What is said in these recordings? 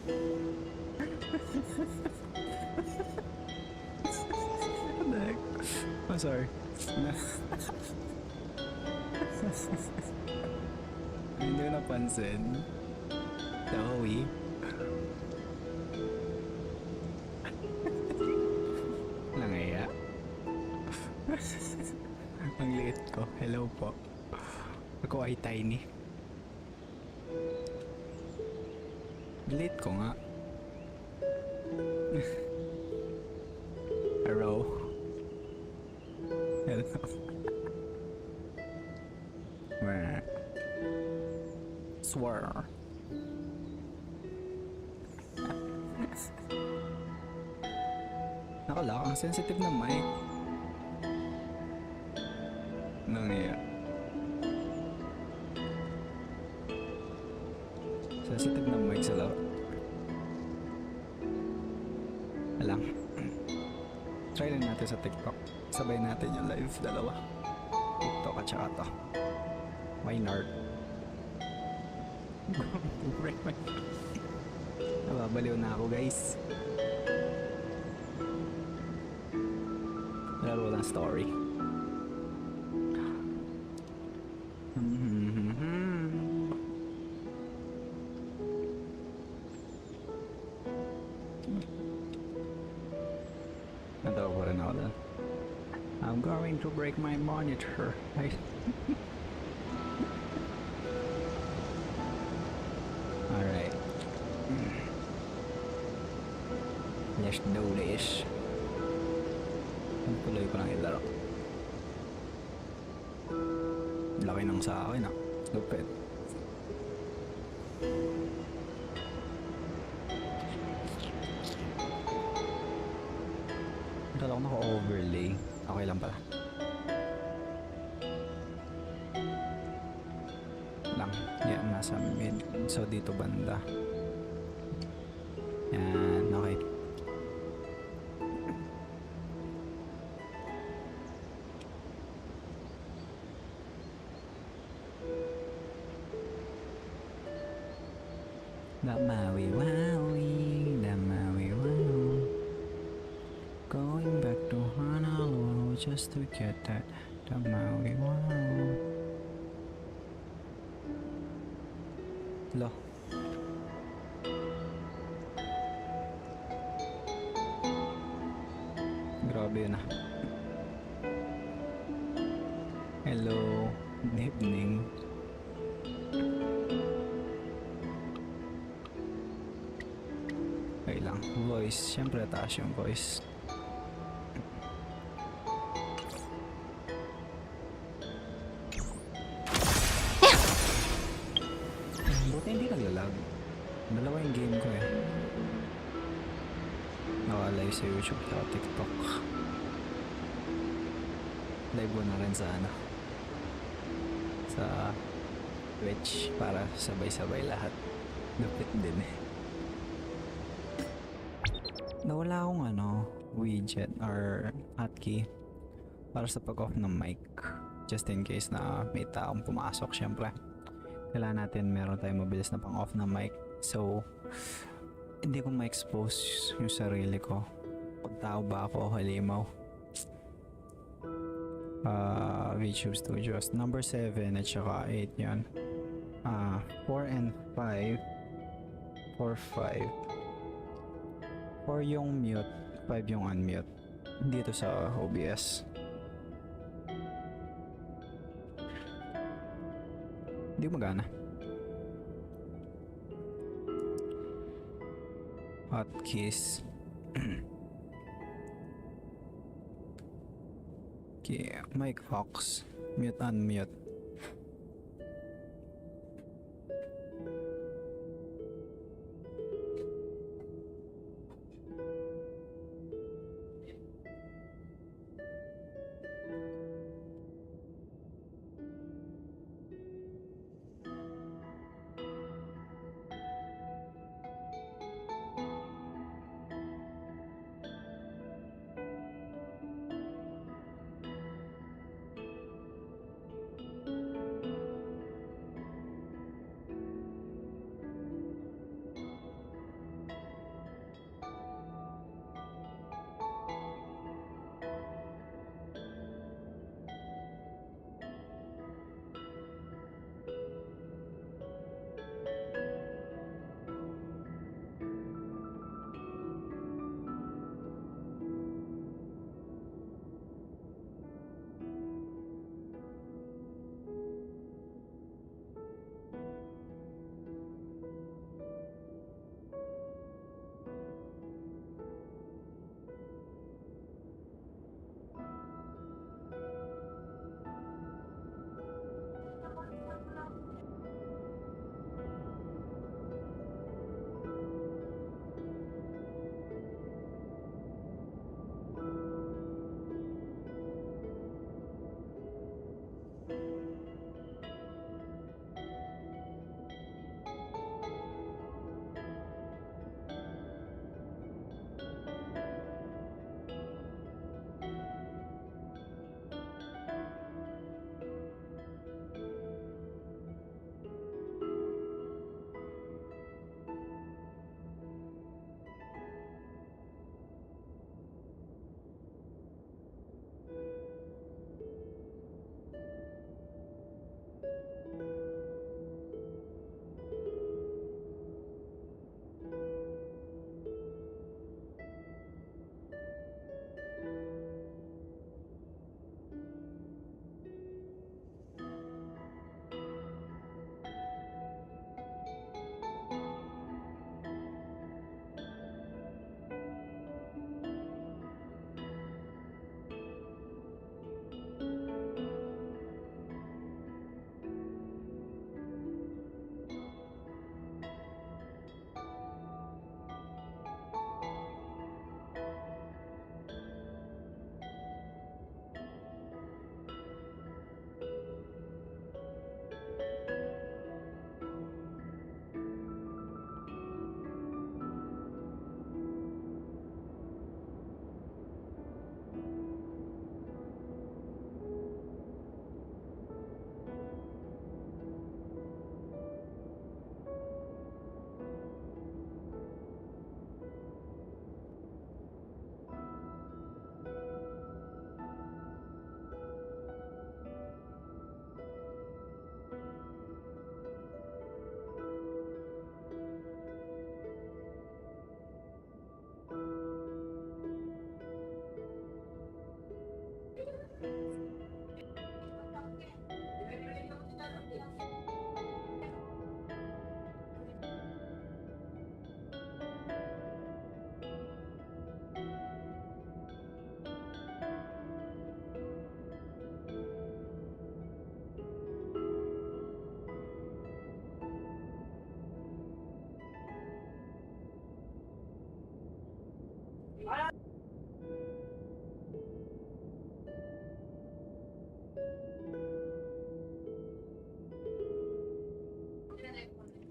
What the heck? I'm sorry. Hindi ko napansin. Joey. Langaya. Ang liit ko. Hello po. Ako ay tiny. Liit ko nga. Hello. Hello. Swear. Nakala, ang sensitive na mic. Nangyaya. Sensitive na mic sa laro. Alam. Try lang natin sa TikTok. Sabay natin yung live dalawa. TikTok at saka to. Why not? Nababaliw na ako, guys. Laro ng story. Natawa ko rin ako doon. I'm going to break my monitor. Alright. Let's do this. Tuloy ko lang ilaro. Laki nang sa akin ah. Lupit. Kala ko naka-overlay. Okay lang pala. Lang. Yan, nasa mid. So dito banda. Yan, okay. Damawi wowie, damawi wow. Going back to Honolulu just to get that damawi wow. Lo. Grabe yun ah. Hello, good evening. Okay lang, voice, syempre taas yung voice. Buti hindi naglalag. Dalawa yung game ko eh. Naka-live sa YouTube at TikTok. Live ko na rin sa sa Twitch para sabay-sabay lahat. Lupit din eh. Nawala akong widget or hotkey para sa pag-off ng mic. Just in case na may taong pumasok, syempre. Kailangan natin meron tayong mabilis na pang-off ng mic. So, hindi ko ma-expose yung sarili ko. Pagtao ba ako, halimaw. VTube Studios. Number 7 at saka 8 yan. 4 and 5. 4, 5. 4 yung mute, 5 yung unmute. Dito sa OBS. Hindi magana. Hotkeys. Okay, mic aux, mute unmute.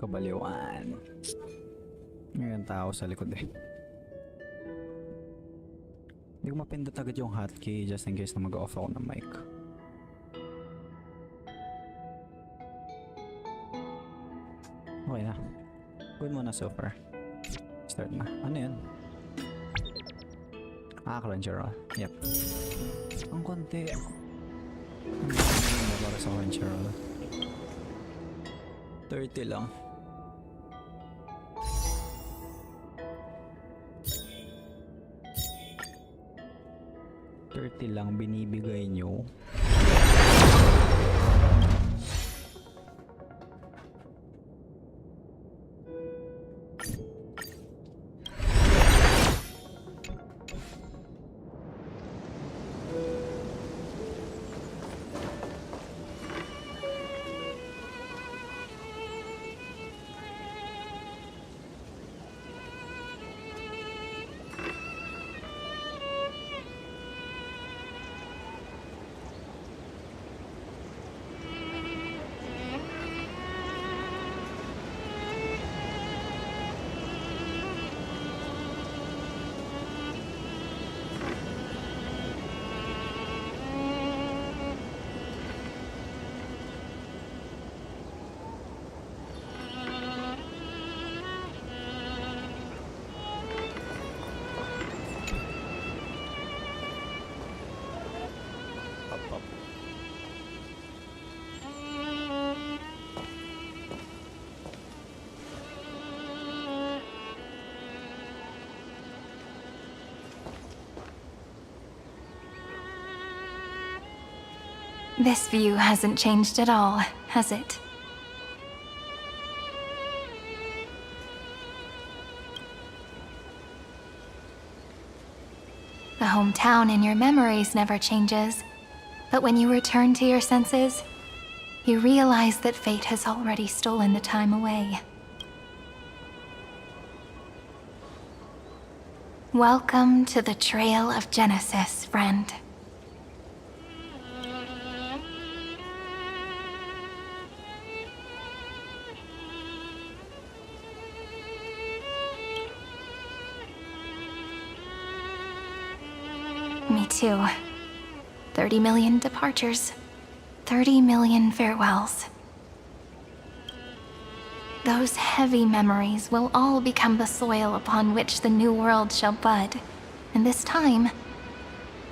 Kabaliwan. Ngayon tao sa likod eh. Hindi ko mapindot agad yung hotkey just in case na mag-off ako ng mic. Okay na. Good muna so far. Start na. Ano yun? Crunchyroll. Yep. Ang konti. Ang konti para sa Crunchyroll. 30 lang. Lang binibigay nyo. This view hasn't changed at all, has it? The hometown in your memories never changes, but when you return to your senses, you realize that fate has already stolen the time away. Welcome to the Trail of Genesis, friend. Me too. 30 million departures. 30 million farewells. Those heavy memories will all become the soil upon which the new world shall bud. And this time,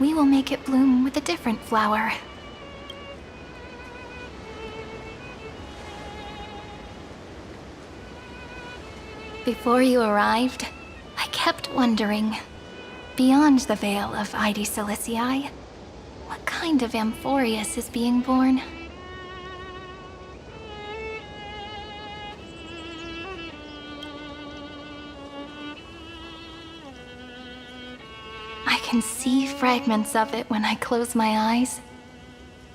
we will make it bloom with a different flower. Before you arrived, I kept wondering, beyond the veil of Id Silicii, what kind of Amphorius is being born? I can see fragments of it when I close my eyes.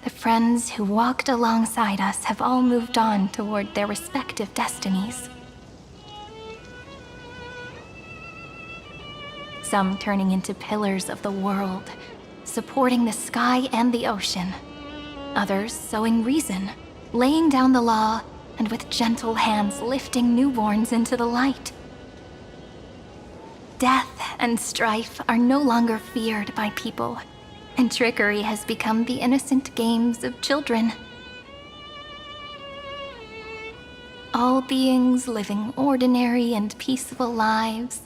The friends who walked alongside us have all moved on toward their respective destinies. Some turning into pillars of the world, supporting the sky and the ocean. Others sowing reason, laying down the law, and with gentle hands lifting newborns into the light. Death and strife are no longer feared by people, and trickery has become the innocent games of children. All beings living ordinary and peaceful lives,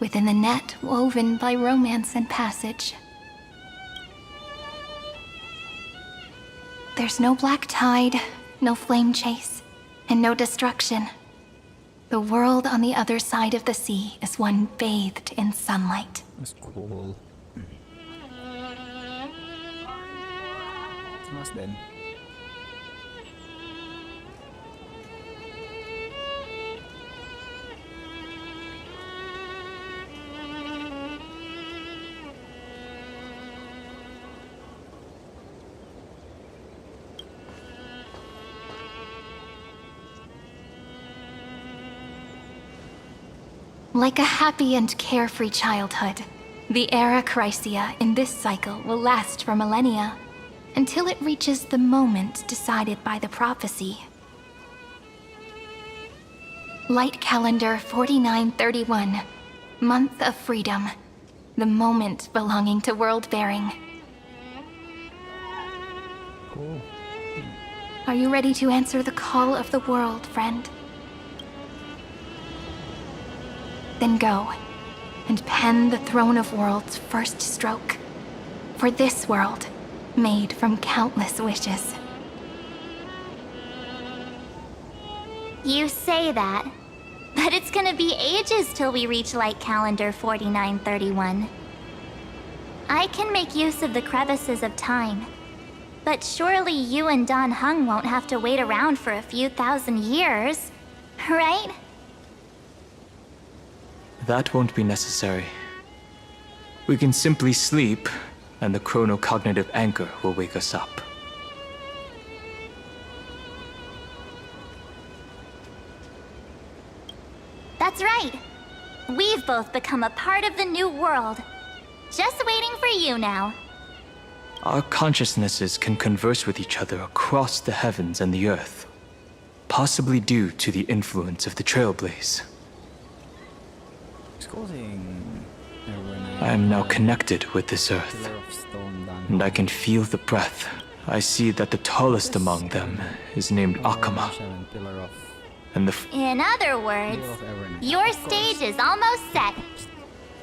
within the net woven by romance and passage. There's no black tide, no flame chase, and no destruction. The world on the other side of the sea is one bathed in sunlight. That's cool. Nice then. Like a happy and carefree childhood, The era Chrysia in this cycle will last for millennia, until it reaches the moment decided by the prophecy. Light calendar 4931, month of freedom, the moment belonging to world-bearing. Cool. Are you ready to answer the call of the world, friend? Then go, and pen the Throne of Worlds' first stroke. For this world, made from countless wishes. You say that, but it's gonna be ages till we reach Light Calendar 4931. I can make use of the crevices of time, but surely you and Don Hung won't have to wait around for a few thousand years, right? That won't be necessary. We can simply sleep, and the chronocognitive anchor will wake us up. That's right. We've both become a part of the new world. Just waiting for you now. Our consciousnesses can converse with each other across the heavens and the earth, possibly due to the influence of the Trailblaze. I am now connected with this earth, and I can feel the breath. I see that the tallest among them is named Akama, and In other words, your stage is almost set.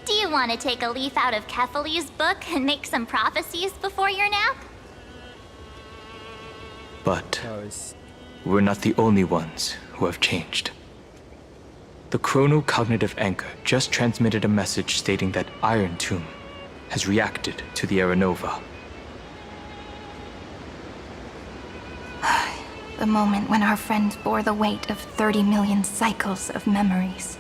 Do you want to take a leaf out of Kefali's book and make some prophecies before your nap? But we're not the only ones who have changed. The chronocognitive anchor just transmitted a message stating that Iron Tomb has reacted to the Aeronova. The moment when our friend bore the weight of 30 million cycles of memories.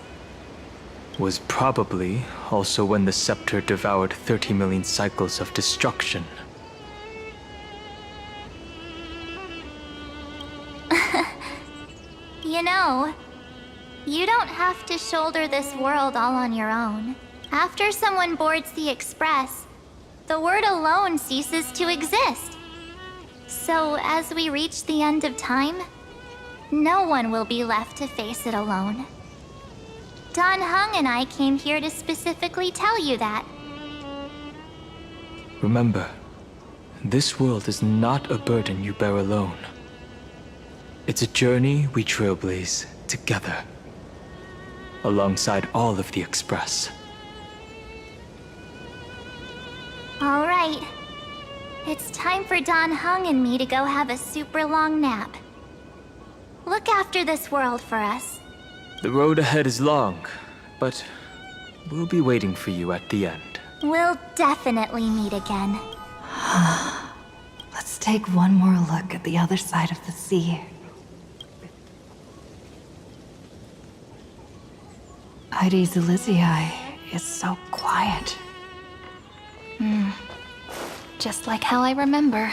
Was probably also when the scepter devoured 30 million cycles of destruction. You know, you don't have to shoulder this world all on your own. After someone boards the Express, the word alone ceases to exist. So as we reach the end of time, no one will be left to face it alone. Don Hung and I came here to specifically tell you that. Remember, this world is not a burden you bear alone. It's a journey we trailblaze together, alongside all of the Express. All right. It's time for Don Hung and me to go have a super long nap. Look after this world for us. The road ahead is long, but we'll be waiting for you at the end. We'll definitely meet again. Let's take one more look at the other side of the sea. Heidi's Elysiae is so quiet. Just like how I remember.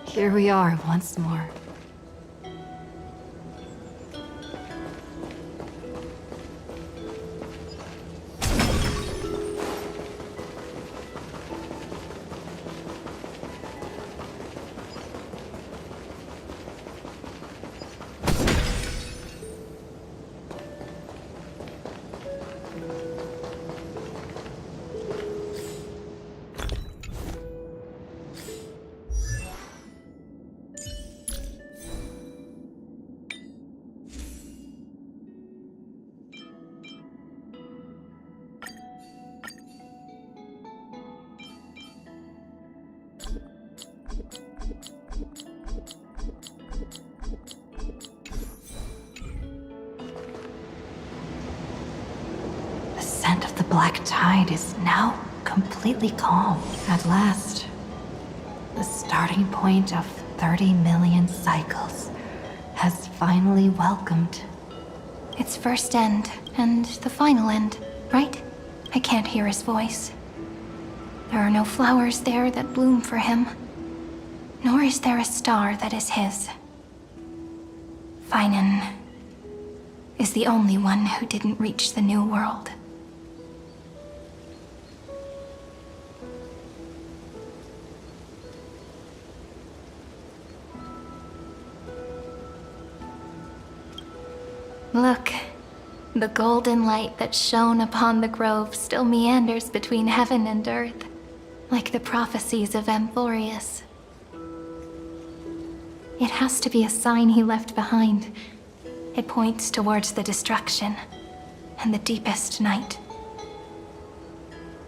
Here we are once more. The scent of the black tide is now completely calm. At last, the starting point of 30 million cycles has finally welcomed. Its first end, and the final end, right? I can't hear his voice. There are no flowers there that bloom for him, nor is there a star that is his. Finan is the only one who didn't reach the new world. Look, the golden light that shone upon the grove still meanders between heaven and earth, like the prophecies of Amphorius. It has to be a sign he left behind. It points towards the destruction and the deepest night.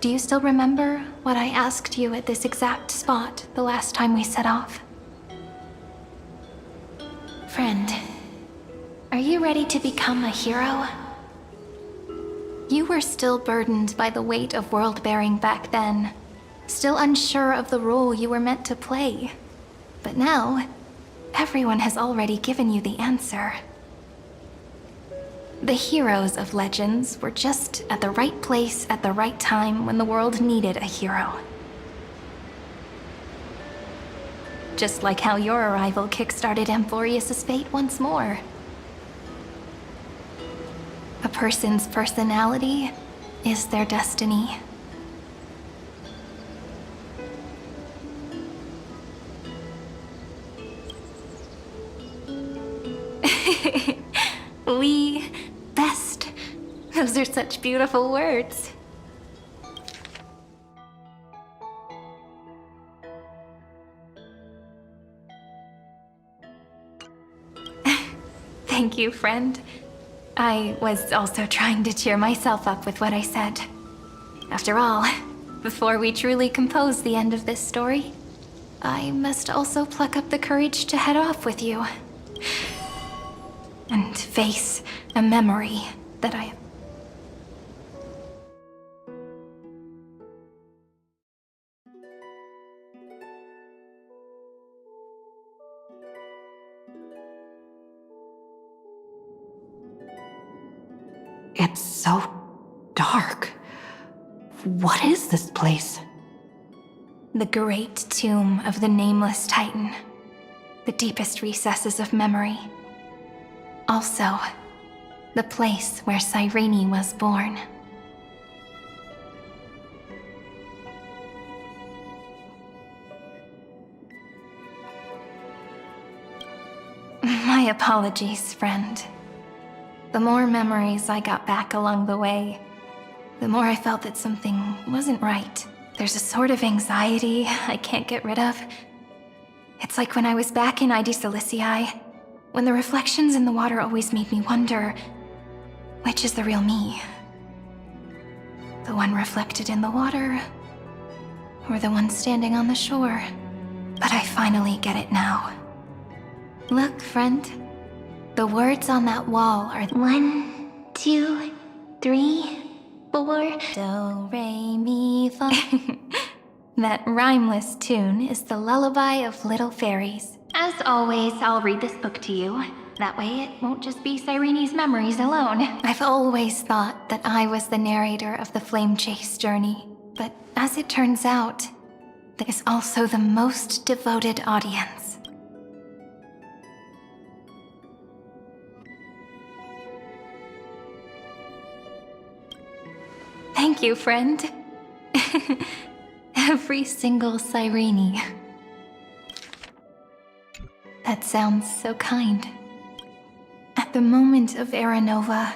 Do you still remember what I asked you at this exact spot the last time we set off? Friend, are you ready to become a hero? You were still burdened by the weight of world-bearing back then, still unsure of the role you were meant to play. But now, everyone has already given you the answer. The heroes of legends were just at the right place at the right time when the world needed a hero. Just like how your arrival kickstarted Amphorius' fate once more. A person's personality is their destiny. We best. Those are such beautiful words. Thank you, friend. I was also trying to cheer myself up with what I said. After all, before we truly compose the end of this story, I must also pluck up the courage to head off with you. And face a memory that I... It's so dark. What is this place? The great tomb of the Nameless Titan. The deepest recesses of memory. Also, the place where Cyrene was born. My apologies, friend. The more memories I got back along the way, the more I felt that something wasn't right. There's a sort of anxiety I can't get rid of. It's like when I was back in ID Silicii, when the reflections in the water always made me wonder, which is the real me? The one reflected in the water, or the one standing on the shore? But I finally get it now. Look, friend. The words on that wall are 1, 2, 3, 4. Do, re, mi, fa. That rhymeless tune is the lullaby of little fairies. As always, I'll read this book to you. That way it won't just be Cyrene's memories alone. I've always thought that I was the narrator of the Flame Chase journey, but as it turns out, that is also the most devoted audience. Thank you, friend. Every single Cyrene. That sounds so kind. At the moment of Aranova,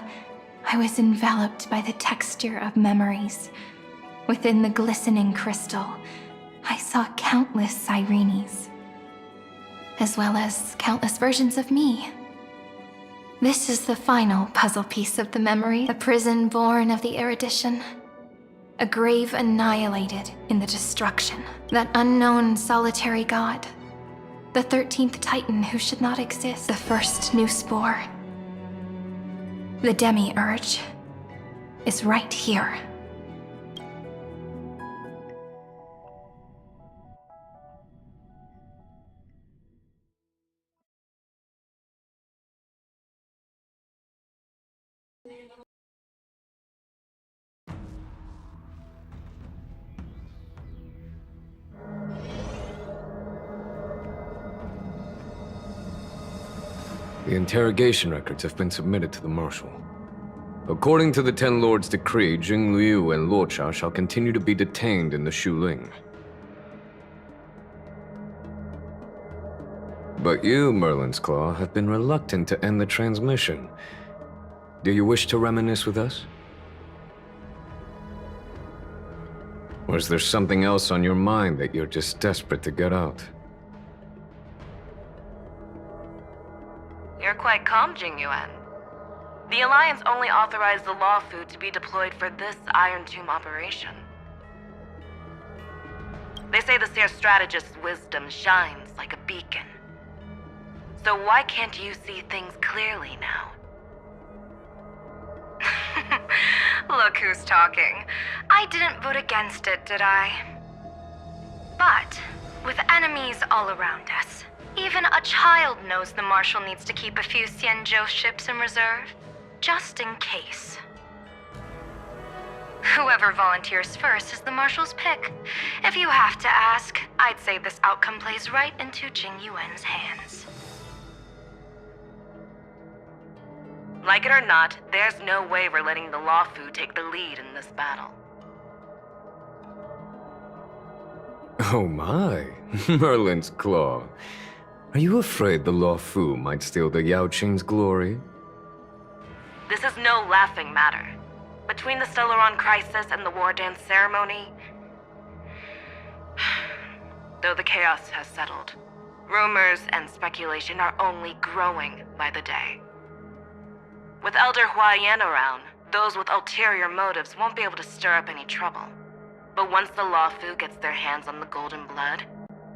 I was enveloped by the texture of memories. Within the glistening crystal, I saw countless Cyrenes, as well as countless versions of me. This is the final puzzle piece of the memory, a prison born of the erudition, a grave annihilated in the destruction, that unknown solitary god, the 13th Titan who should not exist, the first new spore. The Demi-Urge is right here. The interrogation records have been submitted to the Marshal. According to the Ten Lords' decree, Jing Liu and Luocha shall continue to be detained in the Shuling. But you, Merlin's Claw, have been reluctant to end the transmission. Do you wish to reminisce with us? Or is there something else on your mind that you're just desperate to get out? You're quite calm, Jingyuan. The Alliance only authorized the Law Food to be deployed for this Iron Tomb operation. They say the Seer Strategist's wisdom shines like a beacon. So why can't you see things clearly now? Look who's talking. I didn't vote against it, did I? But, with enemies all around us, even a child knows the Marshal needs to keep a few Xianzhou ships in reserve, just in case. Whoever volunteers first is the Marshal's pick. If you have to ask, I'd say this outcome plays right into Jing Yuan's hands. Like it or not, there's no way we're letting the Law Fu take the lead in this battle. Oh my, Merlin's Claw. Are you afraid the Law Fu might steal the Yao Qing's glory? This is no laughing matter. Between the Stellaron crisis and the War Dance ceremony, though the chaos has settled, rumors and speculation are only growing by the day. With Elder Huaiyan around, those with ulterior motives won't be able to stir up any trouble. But once the Law Fu gets their hands on the Golden Blood,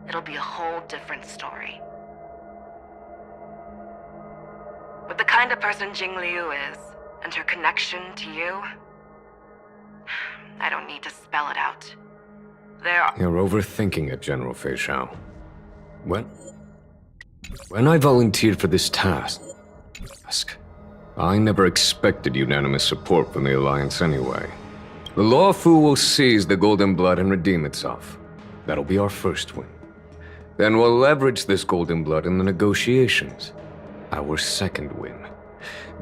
it'll be a whole different story. With the kind of person Jing Liu is, and her connection to you, I don't need to spell it out. You're overthinking it, General Fei Shao. When I volunteered for this task, I never expected unanimous support from the Alliance anyway. The Law Fu will seize the Golden Blood and redeem itself. That'll be our first win. Then we'll leverage this Golden Blood in the negotiations. Our second win.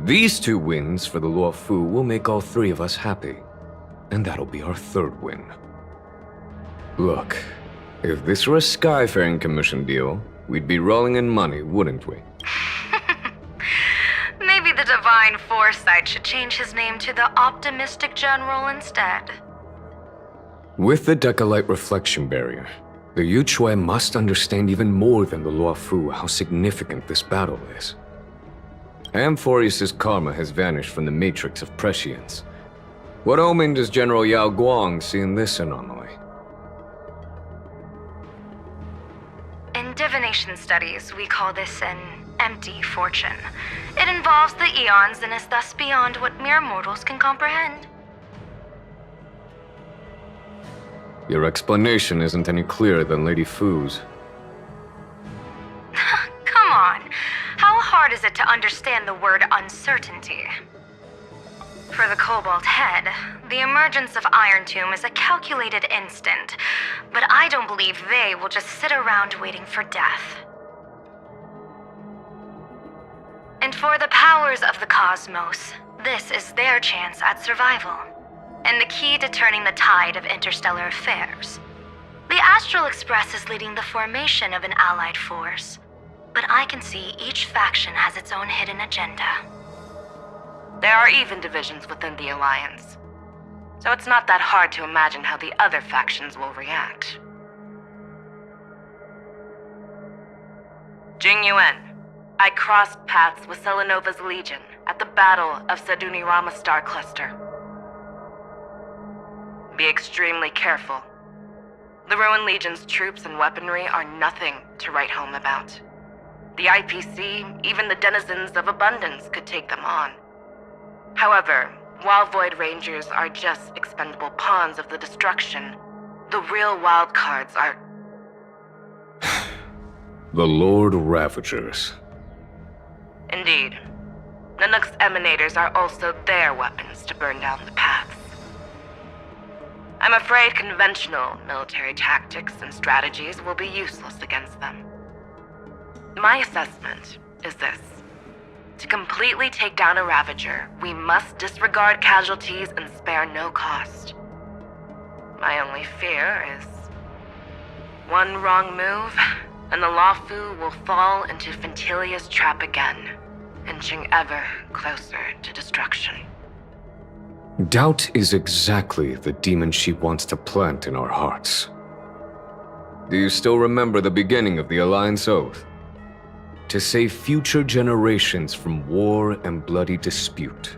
These 2 wins for the Law Fu will make all 3 of us happy. And that'll be our third win. Look, if this were a Skyfaring Commission deal, we'd be rolling in money, wouldn't we? Maybe the Divine Foresight should change his name to the Optimistic General instead. With the Decalite Reflection Barrier, the Yuchue must understand even more than the Law Fu how significant this battle is. Amphorius' karma has vanished from the matrix of prescience. What omen does General Yao Guang see in this anomaly? In divination studies, we call this an empty fortune. It involves the eons and is thus beyond what mere mortals can comprehend. Your explanation isn't any clearer than Lady Fu's. Come on. How hard is it to understand the word uncertainty? For the Cobalt Head, the emergence of Iron Tomb is a calculated instant, but I don't believe they will just sit around waiting for death. And for the powers of the cosmos, this is their chance at survival, and the key to turning the tide of interstellar affairs. The Astral Express is leading the formation of an allied force, but I can see each faction has its own hidden agenda. There are even divisions within the Alliance, so it's not that hard to imagine how the other factions will react. Jing Yuan, I crossed paths with Selenova's Legion at the Battle of Sadunirama Star Cluster. Be extremely careful. The Ruined Legion's troops and weaponry are nothing to write home about. The IPC, even the denizens of Abundance, could take them on. However, while Void Rangers are just expendable pawns of the destruction, the real wild cards are... The Lord Ravagers. Indeed. Nanook's emanators are also their weapons to burn down the paths. I'm afraid conventional military tactics and strategies will be useless against them. My assessment is this. To completely take down a Ravager, we must disregard casualties and spare no cost. My only fear is... one wrong move, and the Law Fu will fall into Fintilia's trap again, inching ever closer to destruction. Doubt is exactly the demon she wants to plant in our hearts. Do you still remember the beginning of the Alliance Oath? To save future generations from war and bloody dispute.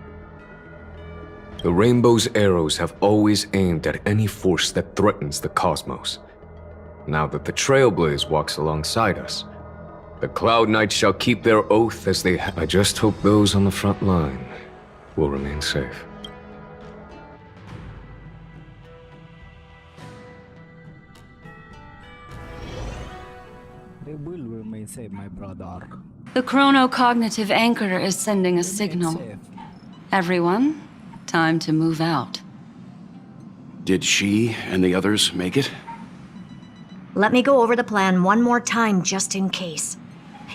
The Rainbow's arrows have always aimed at any force that threatens the cosmos. Now that the Trailblaze walks alongside us, the Cloud Knights shall keep their oath as they I just hope those on the front line will remain safe. They will remain safe, my brother. The chronocognitive anchor is sending a signal. Safe. Everyone, time to move out. Did she and the others make it? Let me go over the plan one more time just in case.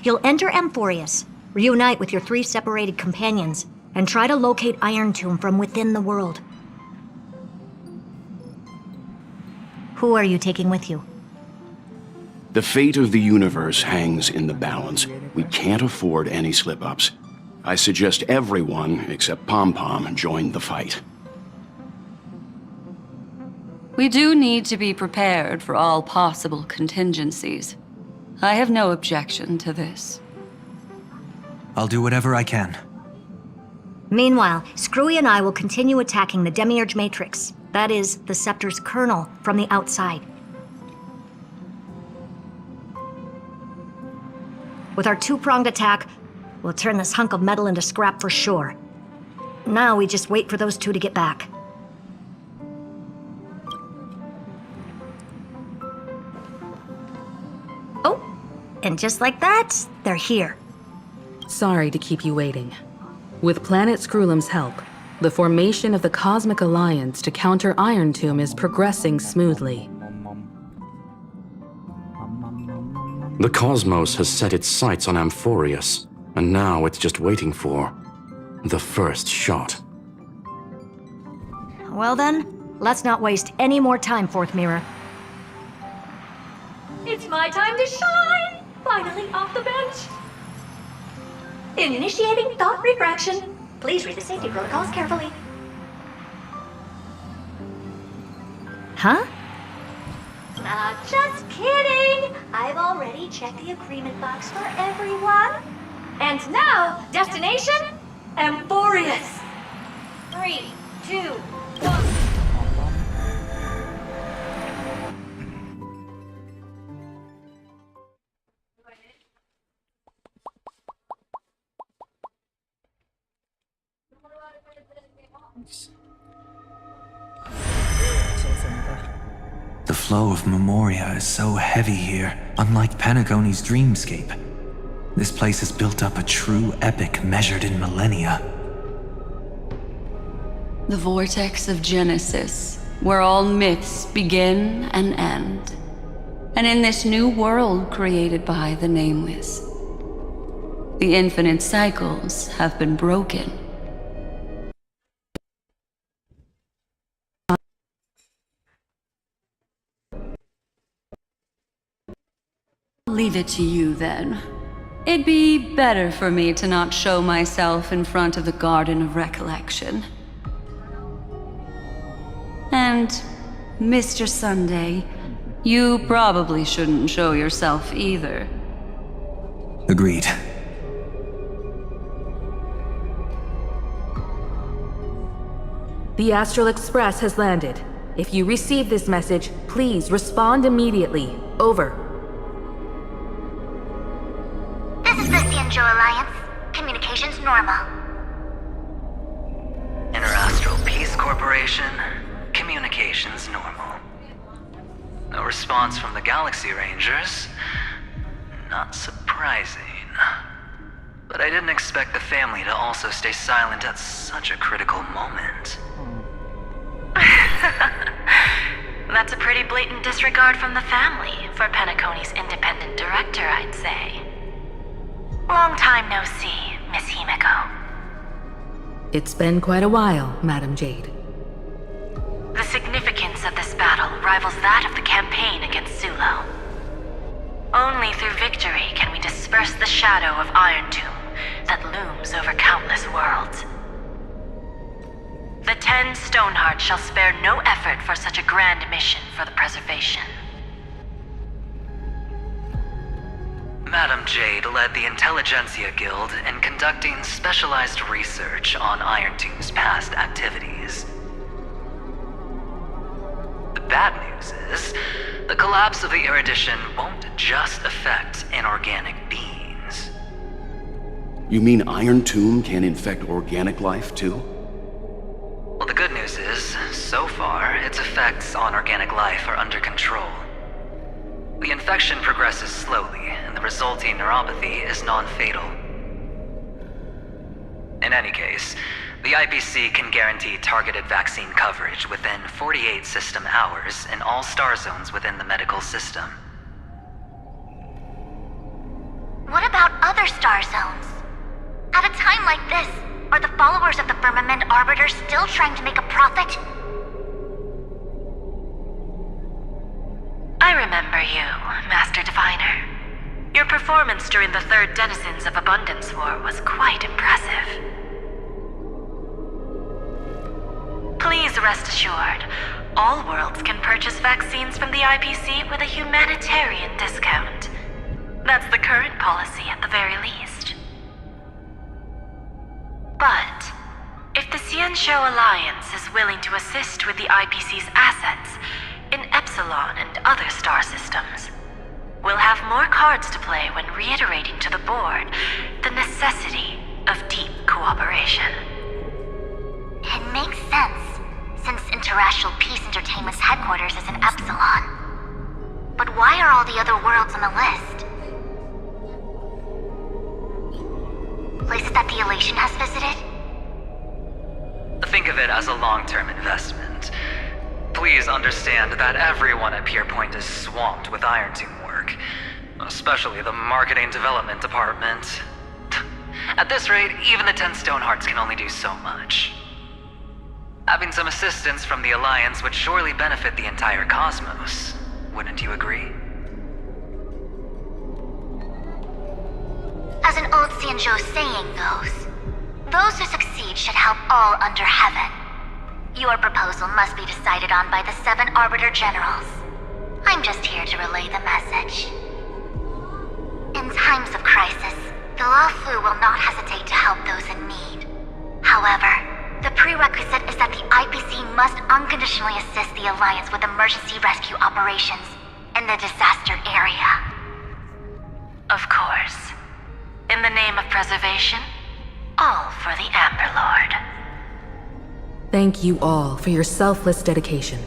You'll enter Amphorius, reunite with your 3 separated companions, and try to locate Iron Tomb from within the world. Who are you taking with you? The fate of the universe hangs in the balance. We can't afford any slip-ups. I suggest everyone, except Pom-Pom, join the fight. We do need to be prepared for all possible contingencies. I have no objection to this. I'll do whatever I can. Meanwhile, Screwy and I will continue attacking the Demiurge Matrix. That is, the Scepter's kernel, from the outside. With our 2-pronged attack, we'll turn this hunk of metal into scrap for sure. Now we just wait for those 2 to get back. Oh, and just like that, they're here. Sorry to keep you waiting. With Planet Screwlum's help, the formation of the Cosmic Alliance to counter Iron Tomb is progressing smoothly. The cosmos has set its sights on Amphorius, and now it's just waiting for the first shot. Well then, let's not waste any more time, Fourth Mirror. It's my time to shine! Finally off the bench! Initiating thought refraction. Please read the safety protocols carefully. Huh? Just kidding! I've already checked the agreement box for everyone. And now, destination? Amphorius! 3, 2, 1. The flow of Memoria is so heavy here, unlike Penacony's dreamscape. This place has built up a true epic measured in millennia. The vortex of Genesis, where all myths begin and end. And in this new world created by the Nameless, the infinite cycles have been broken. Leave it to you, then. It'd be better for me to not show myself in front of the Garden of Recollection. And, Mr. Sunday, you probably shouldn't show yourself either. Agreed. The Astral Express has landed. If you receive this message, please respond immediately. Over. This is the Cianjo Alliance. Communications normal. Interastral Peace Corporation. Communications normal. No response from the Galaxy Rangers. Not surprising. But I didn't expect the family to also stay silent at such a critical moment. That's a pretty blatant disregard from the family for Penacony's independent director, I'd say. Long time no see, Miss Himeko. It's been quite a while, Madam Jade. The significance of this battle rivals that of the campaign against Sulo. Only through victory can we disperse the shadow of Iron Tomb, that looms over countless worlds. The 10 Stonehearts shall spare no effort for such a grand mission for the preservation. Madam Jade led the Intelligentsia Guild in conducting specialized research on Iron Tomb's past activities. The bad news is, the collapse of the Erudition won't just affect inorganic beings. You mean Iron Tomb can infect organic life, too? Well, the good news is, so far, its effects on organic life are under control. The infection progresses slowly, and the resulting neuropathy is non-fatal. In any case, the IPC can guarantee targeted vaccine coverage within 48 system hours in all star zones within the medical system. What about other star zones? At a time like this, are the followers of the Firmament Arbiter still trying to make a profit? I remember you, Master Diviner. Your performance during the Third Denizens of Abundance War was quite impressive. Please rest assured, all worlds can purchase vaccines from the IPC with a humanitarian discount. That's the current policy at the very least. But, if the Xianzhou Alliance is willing to assist with the IPC's assets in Epsilon and other star systems, we'll have more cards to play when reiterating to the board the necessity of deep cooperation. It makes sense, since Interracial Peace Entertainment's headquarters is in Epsilon. But why are all the other worlds on the list? Places that the Elation has visited? Think of it as a long-term investment. Please understand that everyone at Pierpoint is swamped with Iron Tomb work, especially the marketing development department. At this rate, even the 10 Stonehearts can only do so much. Having some assistance from the Alliance would surely benefit the entire cosmos. Wouldn't you agree? As an old Xianzhou saying goes, those who succeed should help all under heaven. Your proposal must be decided on by the 7 Arbiter Generals. I'm just here to relay the message. In times of crisis, the Luofu will not hesitate to help those in need. However, the prerequisite is that the IPC must unconditionally assist the Alliance with emergency rescue operations in the disaster area. Of course. In the name of preservation, all for the Amber Lord. Thank you all for your selfless dedication.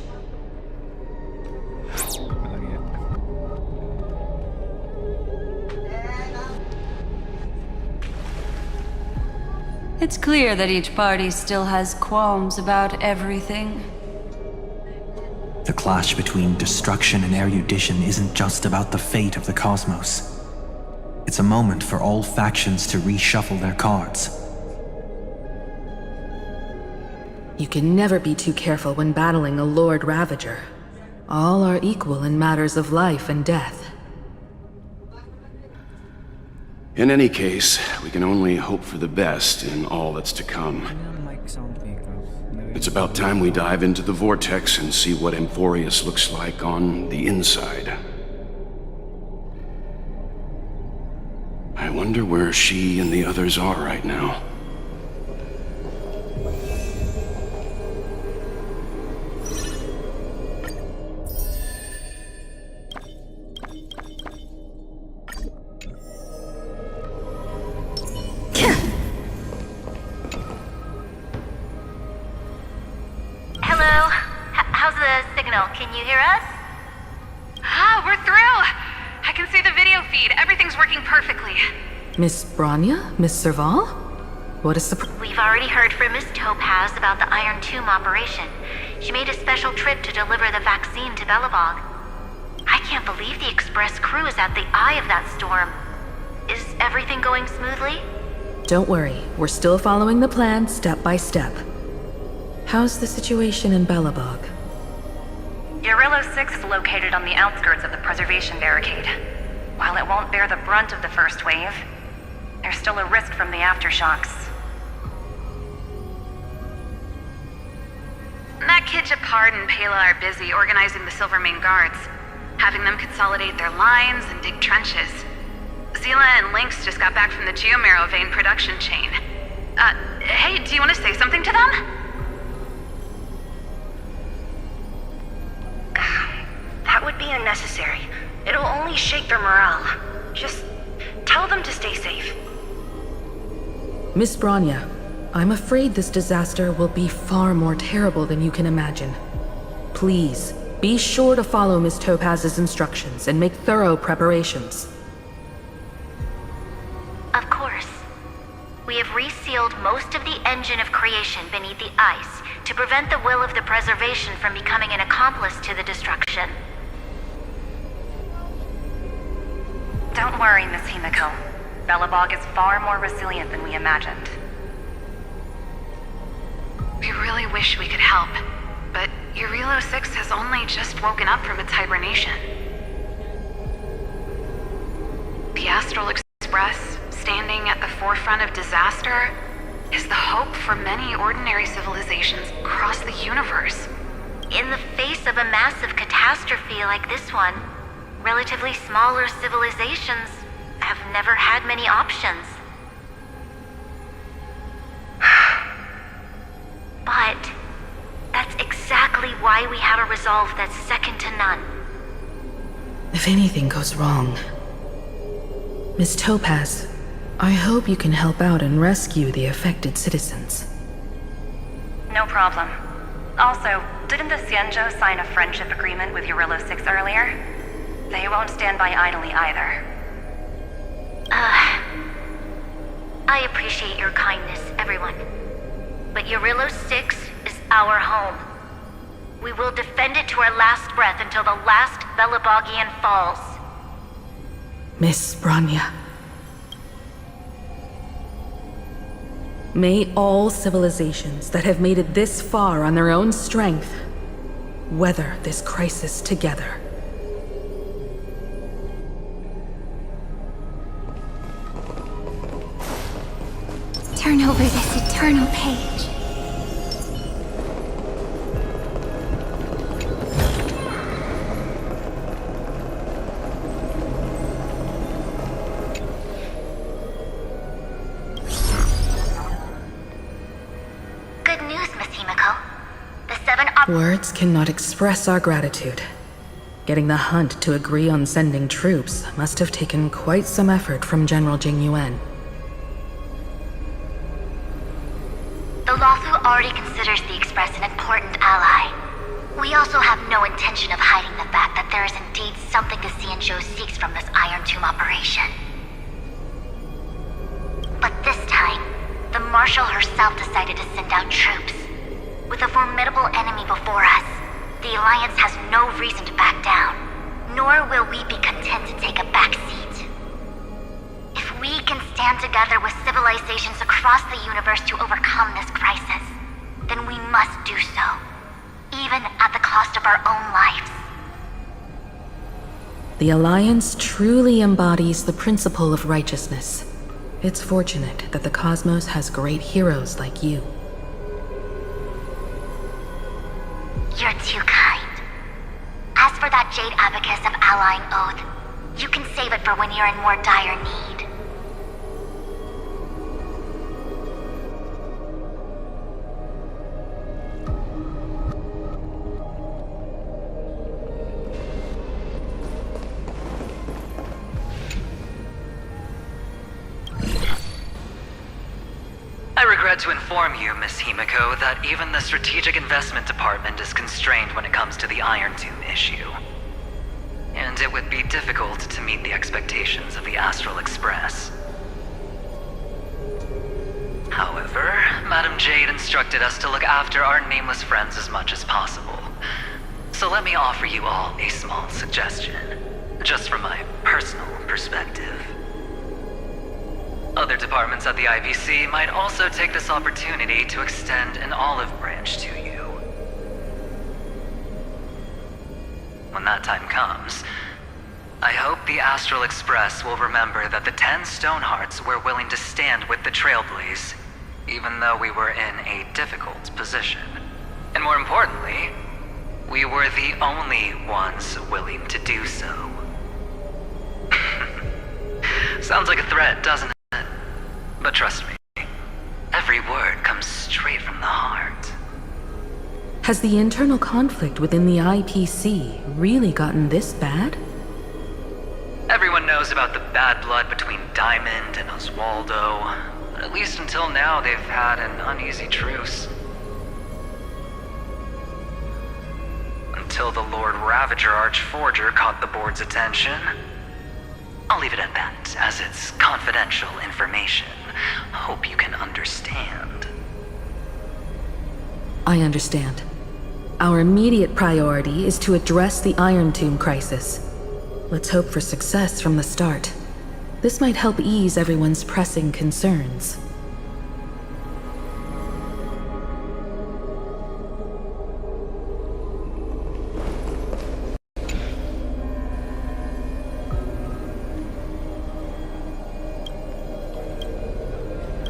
It's clear that each party still has qualms about everything. The clash between destruction and erudition isn't just about the fate of the cosmos. It's a moment for all factions to reshuffle their cards. You can never be too careful when battling a Lord Ravager. All are equal in matters of life and death. In any case, we can only hope for the best in all that's to come. It's about time we dive into the vortex and see what Amphorius looks like on the inside. I wonder where she and the others are right now. Hello? How's the signal? Can you hear us? Ah, we're through! I can see the video feed. Everything's working perfectly. Miss Branya? Miss Serval? What a surprise. We've already heard from Miss Topaz about the Iron Tomb operation. She made a special trip to deliver the vaccine to Belobog. I can't believe the Express crew is at the eye of that storm. Is everything going smoothly? Don't worry, we're still following the plan step by step. How's the situation in Belobog? Urillo 6 is located on the outskirts of the preservation barricade. While it won't bear the brunt of the first wave, There's still a risk from the aftershocks. That kid Japard and Pela are busy organizing the Silvermane Guards, having them consolidate their lines and dig trenches. Zila and Lynx just got back from the Geomarrow vein production chain. Hey, do you want to say something to them? That would be unnecessary. It'll only shake their morale. Just tell them to stay safe. Miss Branya, I'm afraid this disaster will be far more terrible than you can imagine. Please, be sure to follow Miss Topaz's instructions and make thorough preparations. Of course. We have resealed most of the engine of creation beneath the ice to prevent the will of the preservation from becoming an accomplice to the destruction. Don't worry, Miss Himiko. Belobog is far more resilient than we imagined. We really wish we could help, but Eurilo 6 has only just woken up from its hibernation. The Astral Express, standing at the forefront of disaster, is the hope for many ordinary civilizations across the universe. In the face of a massive catastrophe like this one, relatively smaller civilizations have never had many options. But that's exactly why we have a resolve that's second to none. If anything goes wrong, Miss Topaz, I hope you can help out and rescue the affected citizens. No problem. Also, didn't the Xianzhou sign a friendship agreement with Eurilo 6 earlier? They won't stand by idly either. I appreciate your kindness, everyone. But Eurilo 6 is our home. We will defend it to our last breath until the last Belabogian falls. Miss Branya. May all civilizations that have made it this far on their own strength weather this crisis together. Turn over this eternal page. Good news, Miss Himiko. The 7 Words cannot express our gratitude. Getting the Hunt to agree on sending troops must have taken quite some effort from General Jing Yuan. The Lawfu already considers the Express an important ally. We also have no intention of hiding the fact that there is indeed something the Xianzhou seeks from this Iron Tomb operation. But this time, the Marshal herself decided to send out troops. With a formidable enemy before us, the Alliance has no reason to back down, nor will we be content to take a back seat. If we can stand together with civilizations across the universe to overcome this crisis, then we must do so, even at the cost of our own lives. The Alliance truly embodies the principle of righteousness. It's fortunate that the cosmos has great heroes like you. You're too kind. As for that Jade Abacus of Allying Oath, you can save it for when you're in more dire need. I regret to inform you, Miss Himiko, that even the Strategic Investment Department is constrained when it comes to the Iron Tomb issue. And it would be difficult to meet the expectations of the Astral Express. However, Madam Jade instructed us to look after our nameless friends as much as possible. So let me offer you all a small suggestion, just from my personal perspective. Other departments at the IPC might also take this opportunity to extend an olive branch to you. When that time comes, I hope the Astral Express will remember that the 10 Stonehearts were willing to stand with the Trailblaze, even though we were in a difficult position. And more importantly, we were the only ones willing to do so. Sounds like a threat, doesn't it? But trust me, every word comes straight from the heart. Has the internal conflict within the IPC really gotten this bad? Everyone knows about the bad blood between Diamond and Oswaldo, but at least until now they've had an uneasy truce. Until the Lord Ravager Archforger caught the board's attention. I'll leave it at that, as it's confidential information. Hope you can understand. I understand. Our immediate priority is to address the Iron Tomb crisis. Let's hope for success from the start. This might help ease everyone's pressing concerns.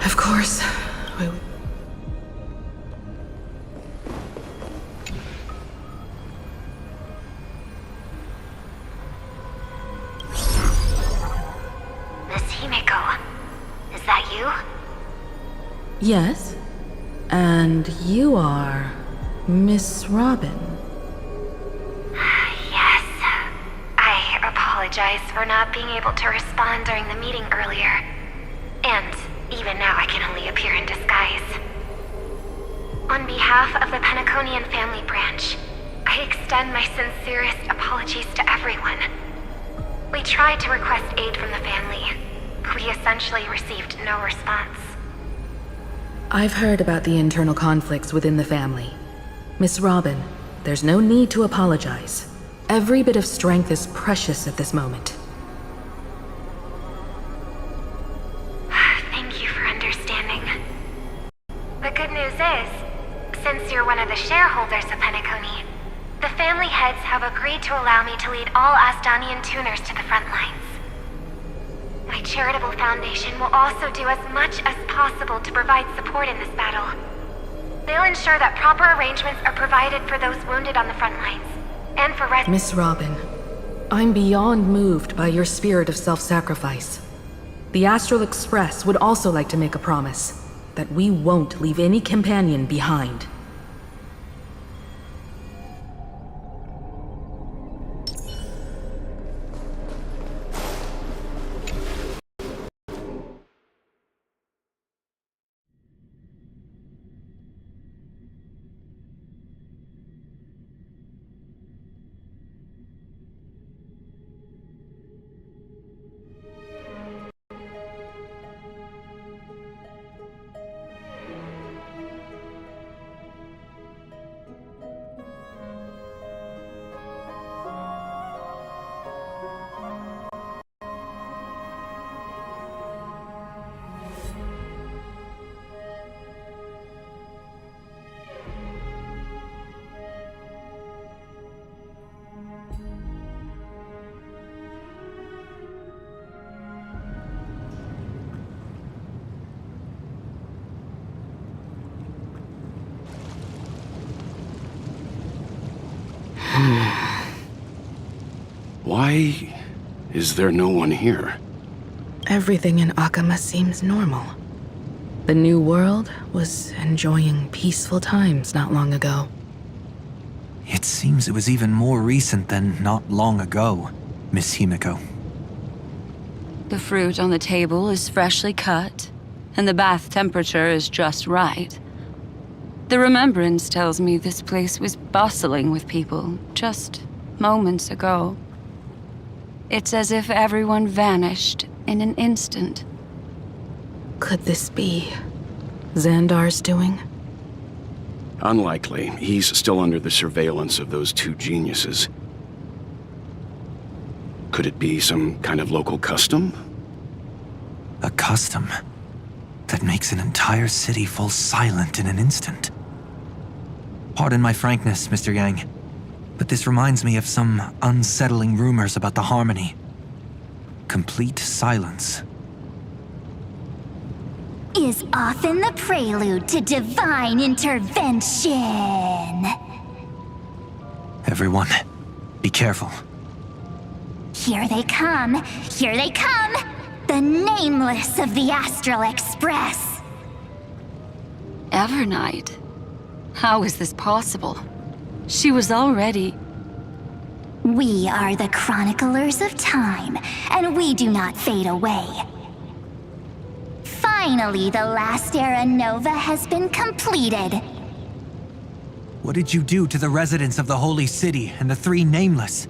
Of course. Yes, and you are Miss Robin. Yes. I apologize for not being able to respond during the meeting earlier. And even now I can only appear in disguise. On behalf of the Penaconian family branch, I extend my sincerest apologies to everyone. We tried to request aid from the family, but we essentially received no response. I've heard about the internal conflicts within the family. Miss Robin, there's no need to apologize. Every bit of strength is precious at this moment. Thank you for understanding. The good news is, since you're one of the shareholders of Penacony, the family heads have agreed to allow me to lead all Astonian tuners to the front lines. My charitable foundation will also do as much as possible to provide support in this battle. They'll ensure that proper arrangements are provided for those wounded on the front lines, and for Miss Robin, I'm beyond moved by your spirit of self-sacrifice. The Astral Express would also like to make a promise that we won't leave any companion behind. Why is there no one here? Everything in Akama seems normal. The New World was enjoying peaceful times not long ago. It seems it was even more recent than not long ago, Miss Himiko. The fruit on the table is freshly cut, and the bath temperature is just right. The remembrance tells me this place was bustling with people just moments ago. It's as if everyone vanished in an instant. Could this be Xandar's doing? Unlikely. He's still under the surveillance of those two geniuses. Could it be some kind of local custom? A custom that makes an entire city fall silent in an instant. Pardon my frankness, Mr. Yang, but this reminds me of some unsettling rumors about the Harmony. complete silence. Is often the prelude to divine intervention. Everyone, be careful. Here they come! Here they come! The Nameless of the Astral Express! Evernight? How is this possible? She was already... We are the Chroniclers of Time, and we do not fade away. Finally, the last era Nova has been completed. What did you do to the residents of the Holy City and the three Nameless?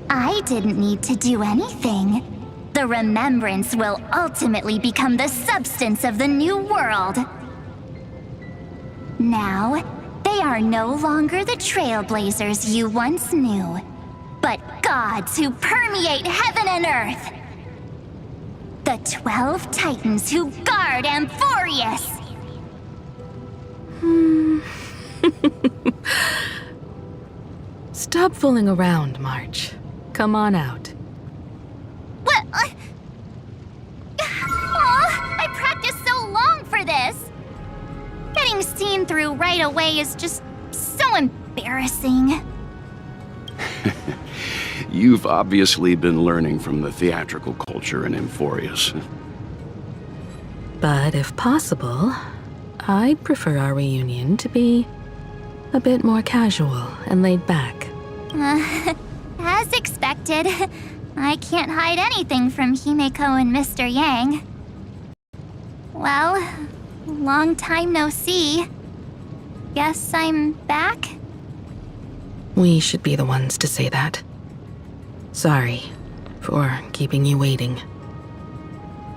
I didn't need to do anything. The remembrance will ultimately become the substance of the new world. Now, they are no longer the trailblazers you once knew, but gods who permeate heaven and earth. The 12 Titans who guard Amphorius! Stop fooling around, March. Come on out. What? I practiced so long for this! Getting seen through right away is just so embarrassing. You've obviously been learning from the theatrical culture in Amphorius. But if possible, I'd prefer our reunion to be a bit more casual and laid back. As expected, I can't hide anything from Himeko and Mr. Yang. Well, long time no see. Guess I'm back? We should be the ones to say that. Sorry for keeping you waiting.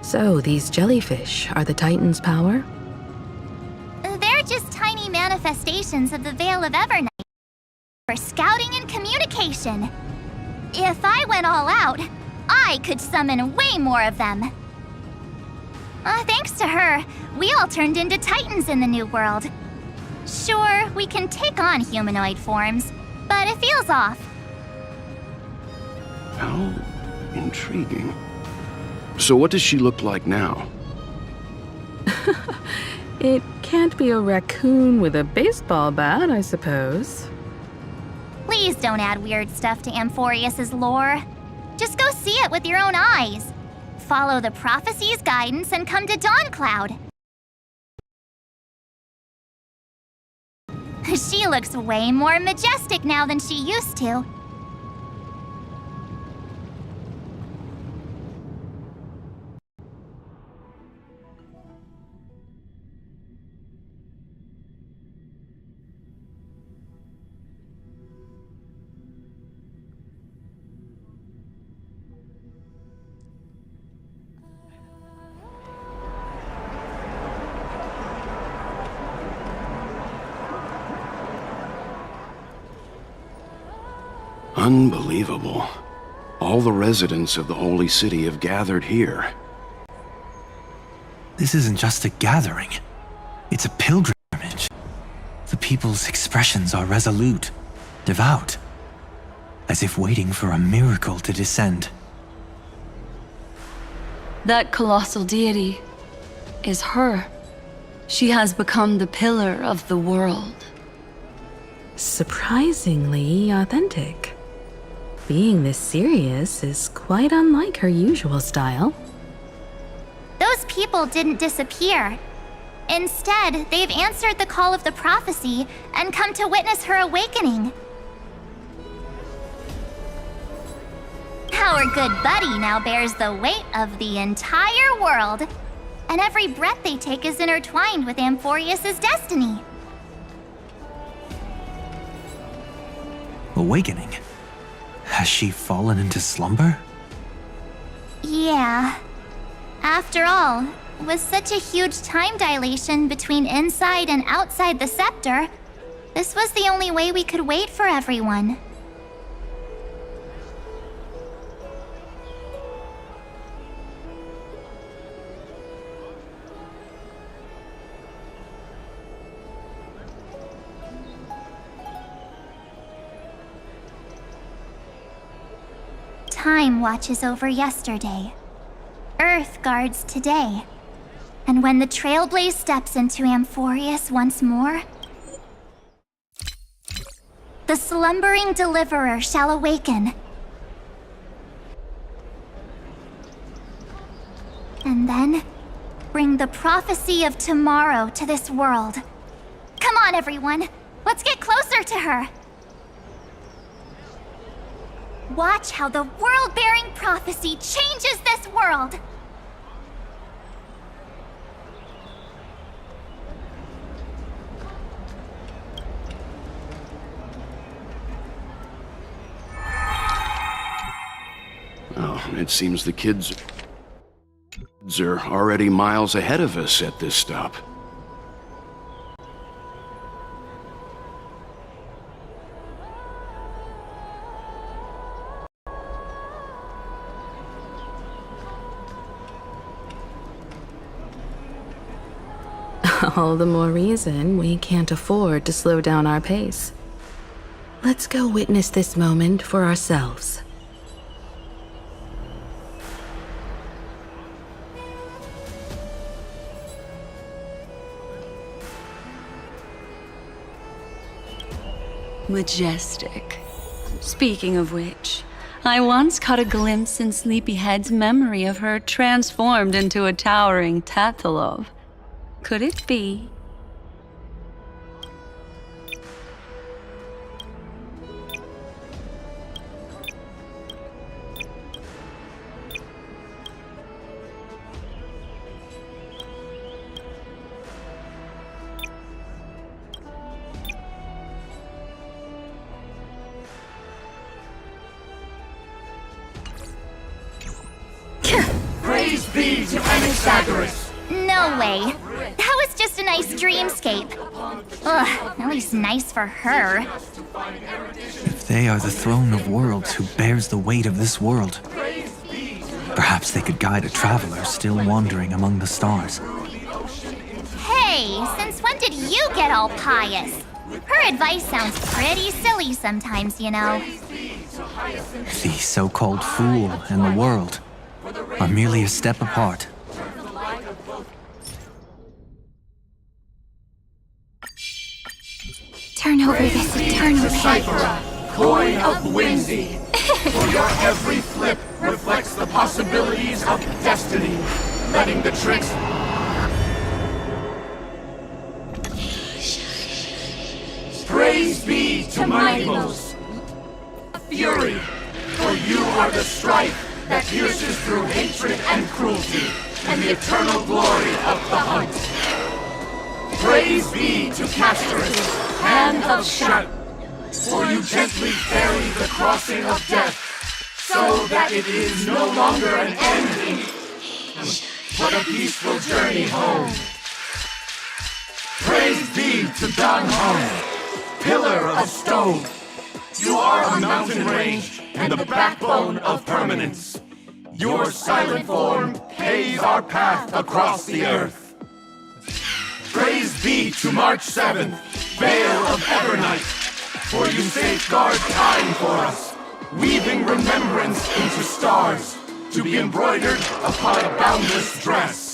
So, these jellyfish are the Titan's power? They're just tiny manifestations of the Veil of Evernight for scouting and communication. If I went all out, I could summon way more of them. Thanks to her, we all turned into Titans in the New World. Sure, we can take on humanoid forms, but it feels off. How intriguing. So what does she look like now? It can't be a raccoon with a baseball bat, I suppose. Please don't add weird stuff to Amphorius's lore. Just go see it with your own eyes. Follow the prophecy's guidance and come to Dawncloud. She looks way more majestic now than she used to. Unbelievable. All the residents of the Holy City have gathered here. This isn't just a gathering. It's a pilgrimage. The people's expressions are resolute, devout, as if waiting for a miracle to descend. That colossal deity is her. She has become the pillar of the world. Surprisingly authentic. Being this serious is quite unlike her usual style. Those people didn't disappear. Instead, they've answered the call of the prophecy and come to witness her awakening. Our good buddy now bears the weight of the entire world, and every breath they take is intertwined with Amphorius's destiny. Awakening? Has she fallen into slumber? Yeah. After all, with such a huge time dilation between inside and outside the scepter, this was the only way we could wait for everyone. time watches over yesterday. Earth guards today. And when the Trailblaze steps into Amphorius once more, the slumbering deliverer shall awaken. And then, bring the prophecy of tomorrow to this world. Come on, everyone. Let's get closer to her. Watch how the world-bearing prophecy changes this world. Oh, it seems the kids are already miles ahead of us at this stop. All the more reason we can't afford to slow down our pace. Let's go witness this moment for ourselves. Majestic. Speaking of which, I once caught a glimpse in Sleepyhead's memory of her transformed into a towering Tathalov. Could it be? Praise be to Anaxagoras! No way. That was just a nice dreamscape. Ugh, at least nice for her. If they are the throne of worlds who bears the weight of this world, perhaps they could guide a traveler still wandering among the stars. Hey, since when did you get all pious? Her advice sounds pretty silly sometimes, you know. The so-called fool and the world are merely a step apart. Turn over this eternal page. Coin of Whimsy. For your every flip reflects the possibilities of destiny, letting the tricks. Praise be to Mightymost. Fury, for you are the strife that pierces through hatred and cruelty, and the eternal glory of the hunt. Praise be to Castorus, Hand of Shout, for you gently ferry the crossing of death, so that it is no longer an ending, but a peaceful journey home. Praise be to Don Home, Pillar of Stone. You are a mountain range and the backbone of permanence. Your silent form paves our path across the earth. Praise be to March 7th, Veil of Evernight, for you safeguard time for us, weaving remembrance into stars, to be embroidered upon a boundless dress.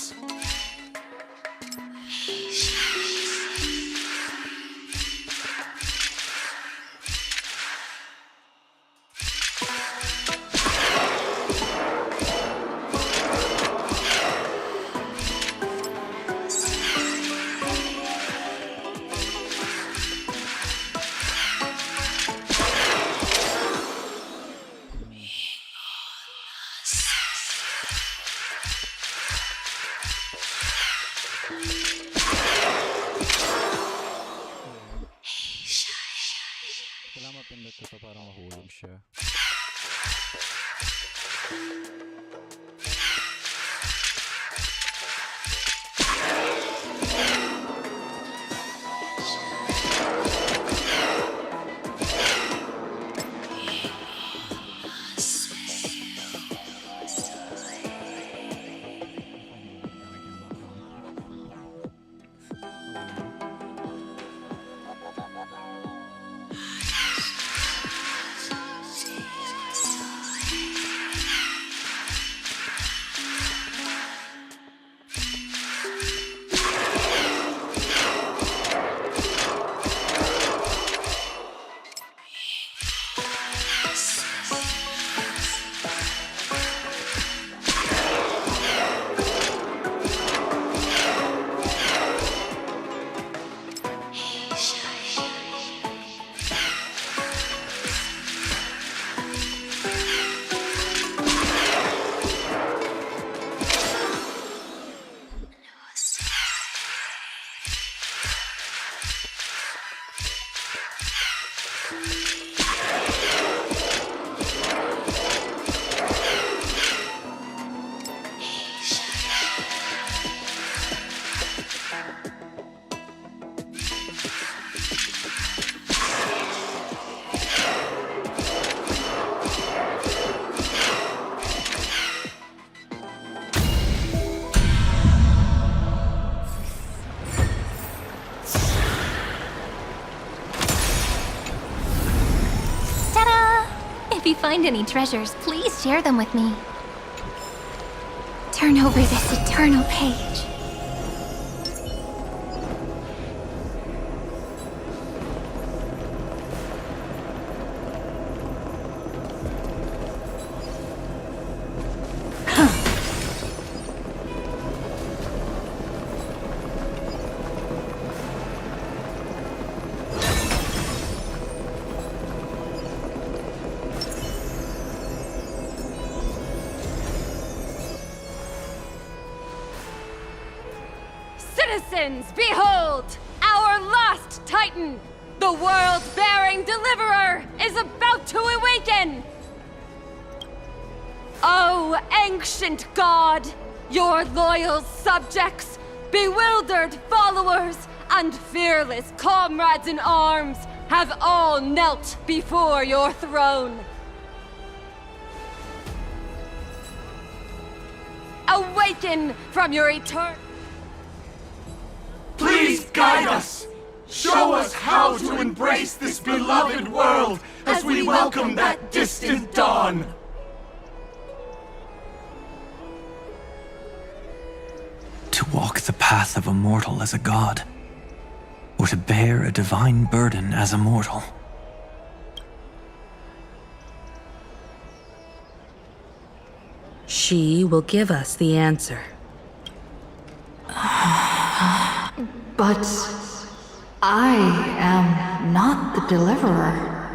Kailangan mapindot ko to para mahulog siya. If you find any treasures, please share them with me. Turn over this eternal page. Citizens, behold! Our last Titan, the world-bearing Deliverer, is about to awaken! O ancient God, your loyal subjects, bewildered followers, and fearless comrades in arms have all knelt before your throne. Awaken from your eternal... Please guide us! Show us how to embrace this beloved world as we welcome that distant dawn! To walk the path of a mortal as a god, or to bear a divine burden as a mortal. She will give us the answer. But I am not the Deliverer.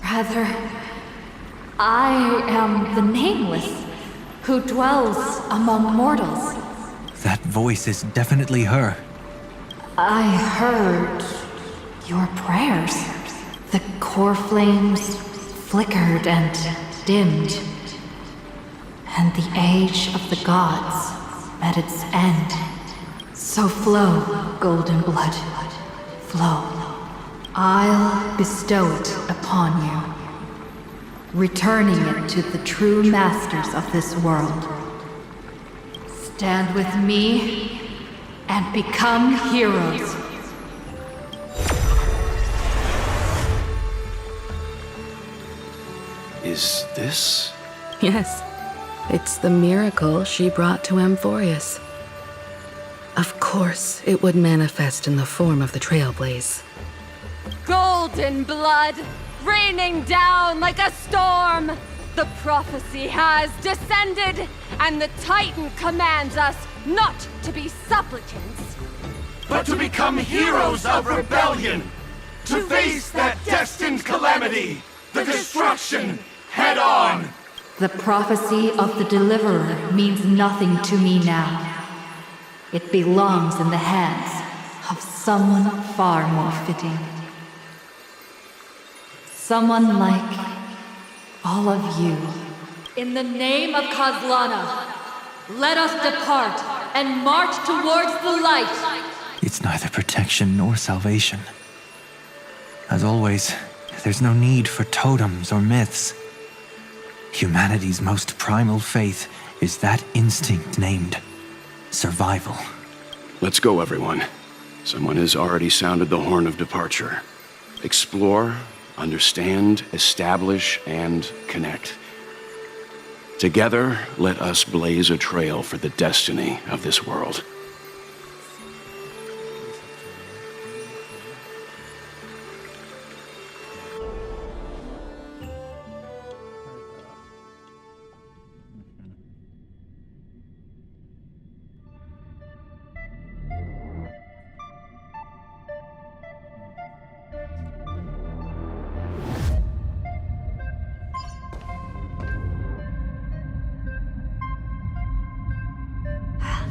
Rather, I am the Nameless, who dwells among mortals. That voice is definitely her. I heard your prayers. The core flames flickered and dimmed, and the age of the gods met its end. So flow, golden blood, flow. I'll bestow it upon you, returning it to the true masters of this world. Stand with me and become heroes. Is this? Yes, it's the miracle she brought to Amphorius. Of course, it would manifest in the form of the Trailblaze. Golden blood, raining down like a storm! The prophecy has descended, and the Titan commands us not to be supplicants, but to become heroes of rebellion! To face that destined calamity! The destruction, head on! The prophecy of the Deliverer means nothing to me now. It belongs in the hands of someone far more fitting. Someone like all of you. In the name of Kozlana, let us depart and march towards the light. It's neither protection nor salvation. As always, there's no need for totems or myths. Humanity's most primal faith is that instinct named survival. Let's go, everyone. Someone has already sounded the horn of departure. Explore, understand, establish, and connect. Together, let us blaze a trail for the destiny of this world.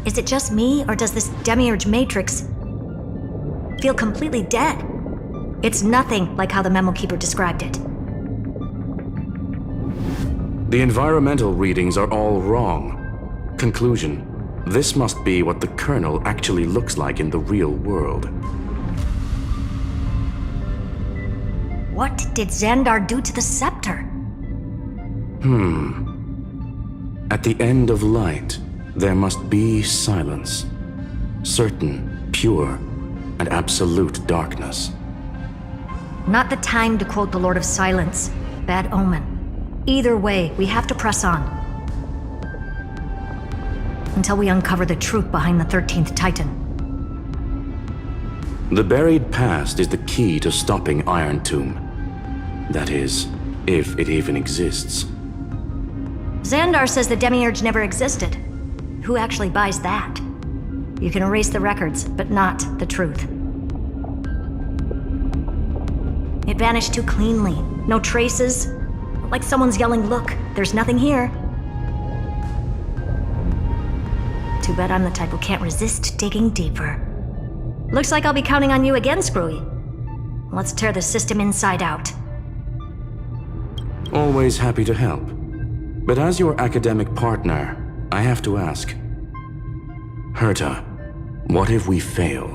Is it just me, or does this demiurge matrix feel completely dead? It's nothing like how the memo keeper described it. The environmental readings are all wrong. Conclusion: this must be what the kernel actually looks like in the real world. What did Xandar do to the scepter? At the end of light, there must be silence. Certain, pure, and absolute darkness. Not the time to quote the Lord of Silence. Bad omen. Either way, we have to press on. Until we uncover the truth behind the 13th Titan. The buried past is the key to stopping Iron Tomb. That is, if it even exists. Xandar says the Demiurge never existed. Who actually buys that? You can erase the records, but not the truth. It vanished too cleanly. No traces. Like someone's yelling, "Look, there's nothing here." Too bad I'm the type who can't resist digging deeper. Looks like I'll be counting on you again, Screwy. Let's tear the system inside out. Always happy to help. But as your academic partner, I have to ask. Herta, what if we fail?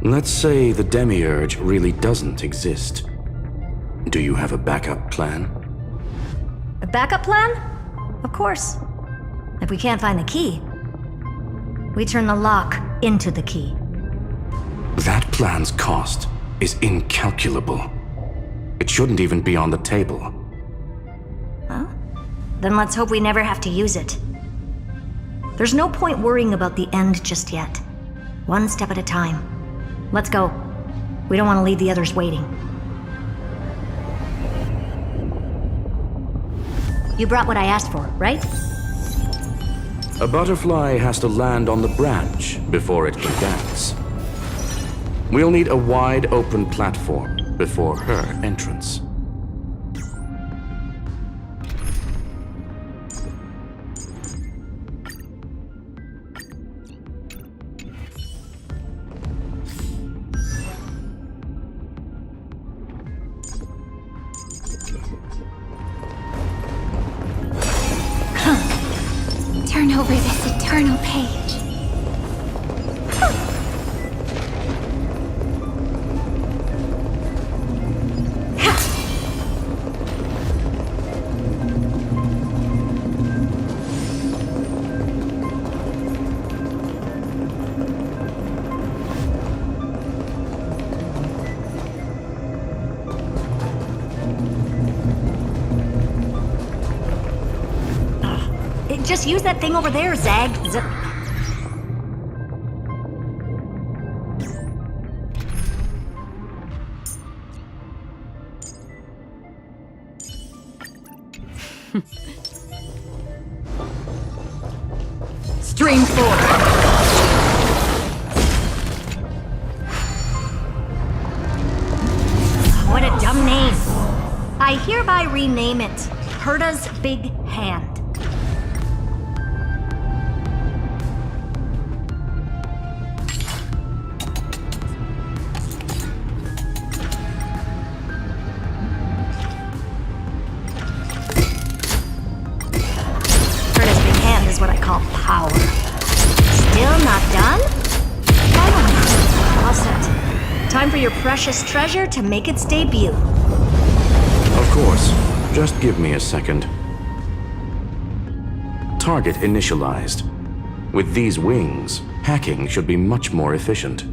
Let's say the Demiurge really doesn't exist. Do you have a backup plan? A backup plan? Of course. If we can't find the key, we turn the lock into the key. That plan's cost is incalculable. It shouldn't even be on the table. Well, then let's hope we never have to use it. There's no point worrying about the end just yet. One step at a time. Let's go. We don't want to leave the others waiting. You brought what I asked for, right? A butterfly has to land on the branch before it can dance. We'll need a wide open platform before her entrance. Turn over this eternal page. Just use that thing over there, Zag. Stream 4. What a dumb name. I hereby rename it Herta's Big Hand. What I call power. Still not done? Come on. All set. Time for your precious treasure to make its debut. Of course. Just give me a second. Target initialized. With these wings, hacking should be much more efficient.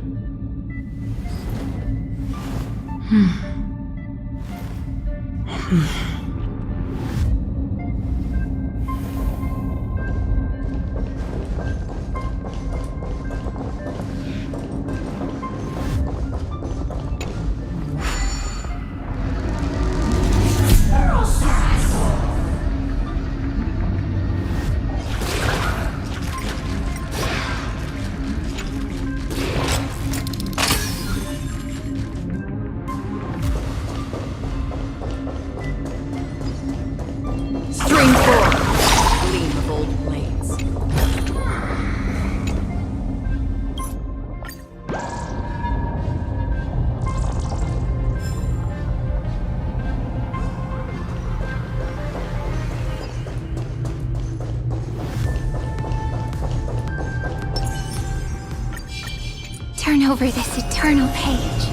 turn over this eternal page.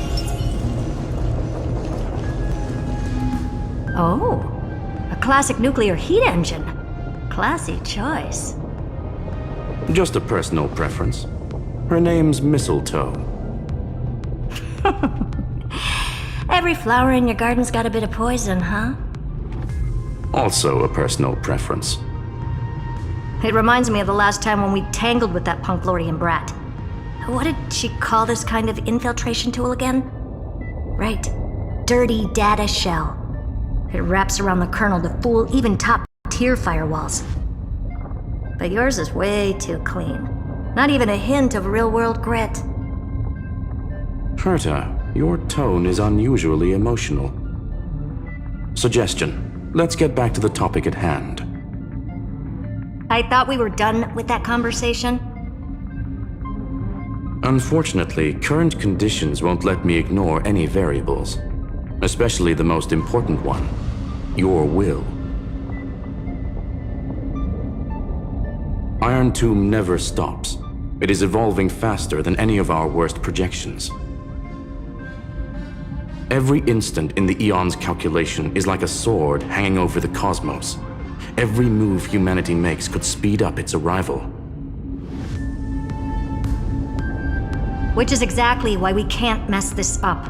Oh, a classic nuclear heat engine. Classy choice. Just a personal preference. Her name's Mistletoe. Every flower in your garden's got a bit of poison, huh? Also a personal preference. It reminds me of the last time when we tangled with that Punklordian brat. What did she call this kind of infiltration tool again? Right. Dirty data shell. It wraps around the kernel to fool even top-tier firewalls. But yours is way too clean. Not even a hint of real-world grit. Herta, your tone is unusually emotional. Suggestion. Let's get back to the topic at hand. I thought we were done with that conversation. Unfortunately, current conditions won't let me ignore any variables. Especially the most important one. Your will. Iron Tomb never stops. It is evolving faster than any of our worst projections. Every instant in the Eon's calculation is like a sword hanging over the cosmos. Every move humanity makes could speed up its arrival. Which is exactly why we can't mess this up.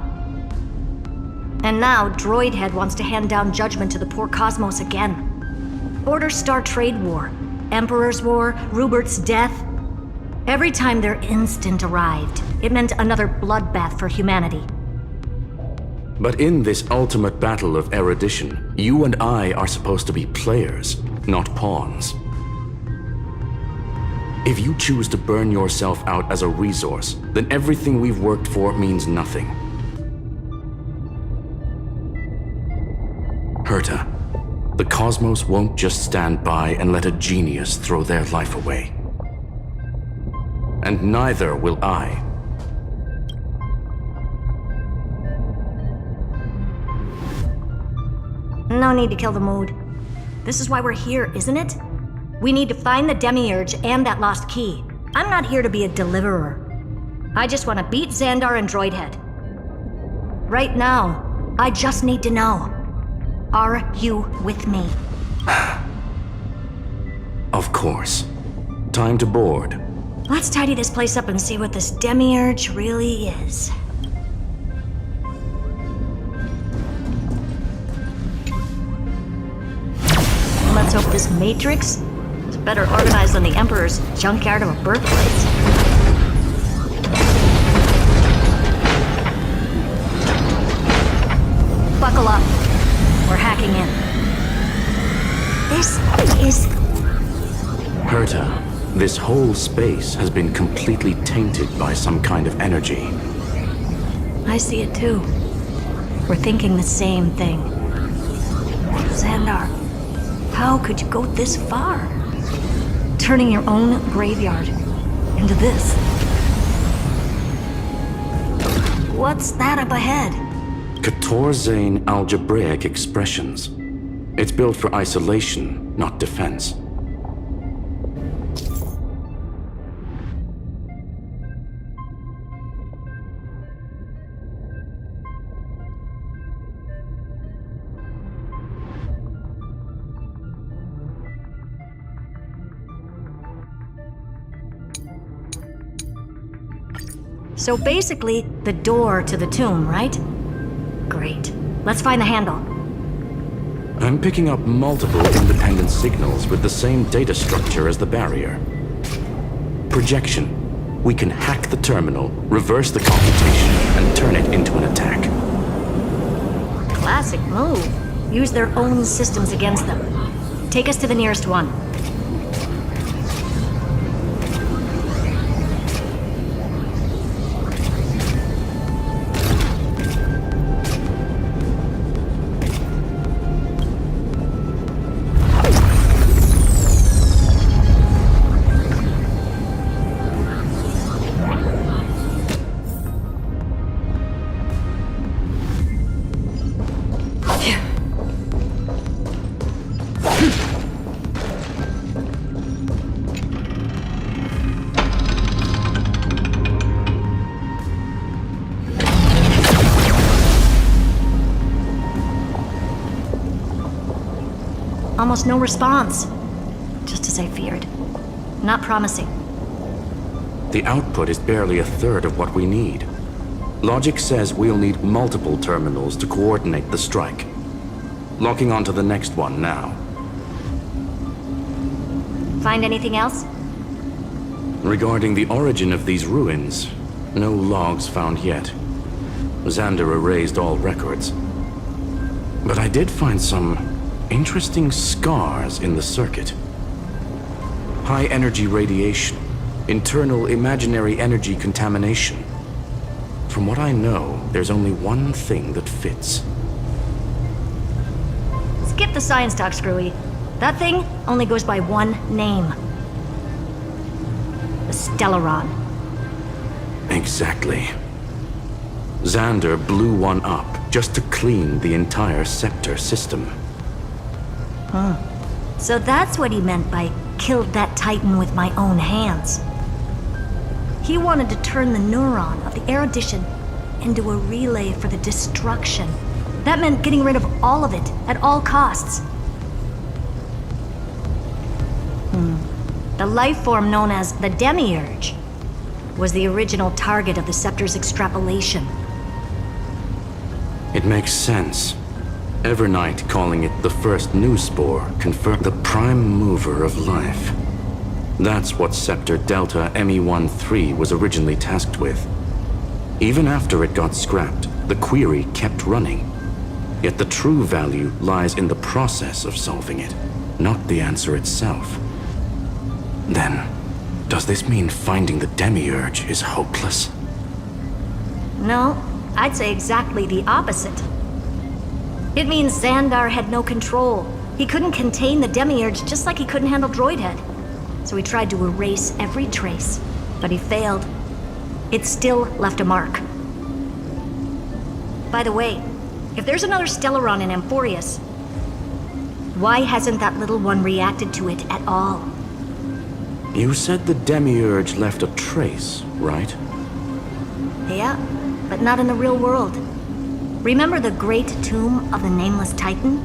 And now, Droidhead wants to hand down judgment to the poor cosmos again. Order Star Trade War, Emperor's War, Rubert's death. Every time their instant arrived, it meant another bloodbath for humanity. But in this ultimate battle of erudition, you and I are supposed to be players, not pawns. If you choose to burn yourself out as a resource, then everything we've worked for means nothing. Herta, the cosmos won't just stand by and let a genius throw their life away. And neither will I. No need to kill the mood. This is why we're here, isn't it? We need to find the Demiurge and that lost key. I'm not here to be a deliverer. I just want to beat Xandar and Droidhead. Right now, I just need to know. Are you with me? Of course. Time to board. Let's tidy this place up and see what this Demiurge really is. Let's hope this Matrix is better organized than the Emperor's junkyard of a birthplace. Buckle up. We're hacking in. This is... Herta, this whole space has been completely tainted by some kind of energy. I see it too. We're thinking the same thing. Xandar, how could you go this far? Turning your own graveyard into this. What's that up ahead? Katorzane algebraic expressions. It's built for isolation, not defense. So basically, the door to the tomb, right? Great. Let's find the handle. I'm picking up multiple independent signals with the same data structure as the barrier. Projection. We can hack the terminal, reverse the computation, and turn it into an attack. Classic move. Use their own systems against them. Take us to the nearest one. almost no response. Just as I feared. Not promising. The output is barely a third of what we need. Logic says we'll need multiple terminals to coordinate the strike. Locking onto the next one now. Find anything else? Regarding the origin of these ruins, no logs found yet. Xander erased all records. But I did find some interesting scars in the circuit. High energy radiation, internal imaginary energy contamination. From what I know, there's only one thing that fits. Skip the science talk, Screwy. That thing only goes by one name. The Stellaron. Exactly. Xander blew one up just to clean the entire Scepter system. Huh. So that's what he meant by killed that Titan with my own hands. He wanted to turn the neuron of the erudition into a relay for the destruction. That meant getting rid of all of it at all costs. The life form known as the Demiurge was the original target of the Scepter's extrapolation. It makes sense. Evernight calling it the first new spore confirmed the prime mover of life. That's what Scepter Delta ME-13 was originally tasked with. Even after it got scrapped, the query kept running. Yet the true value lies in the process of solving it, not the answer itself. Then, does this mean finding the Demiurge is hopeless? No, I'd say exactly the opposite. It means Xandar had no control. He couldn't contain the Demiurge just like he couldn't handle Droidhead. So he tried to erase every trace, but he failed. It still left a mark. By the way, if there's another Stellaron in Amphorius, why hasn't that little one reacted to it at all? You said the Demiurge left a trace, right? Yeah, but not in the real world. Remember the great tomb of the Nameless Titan?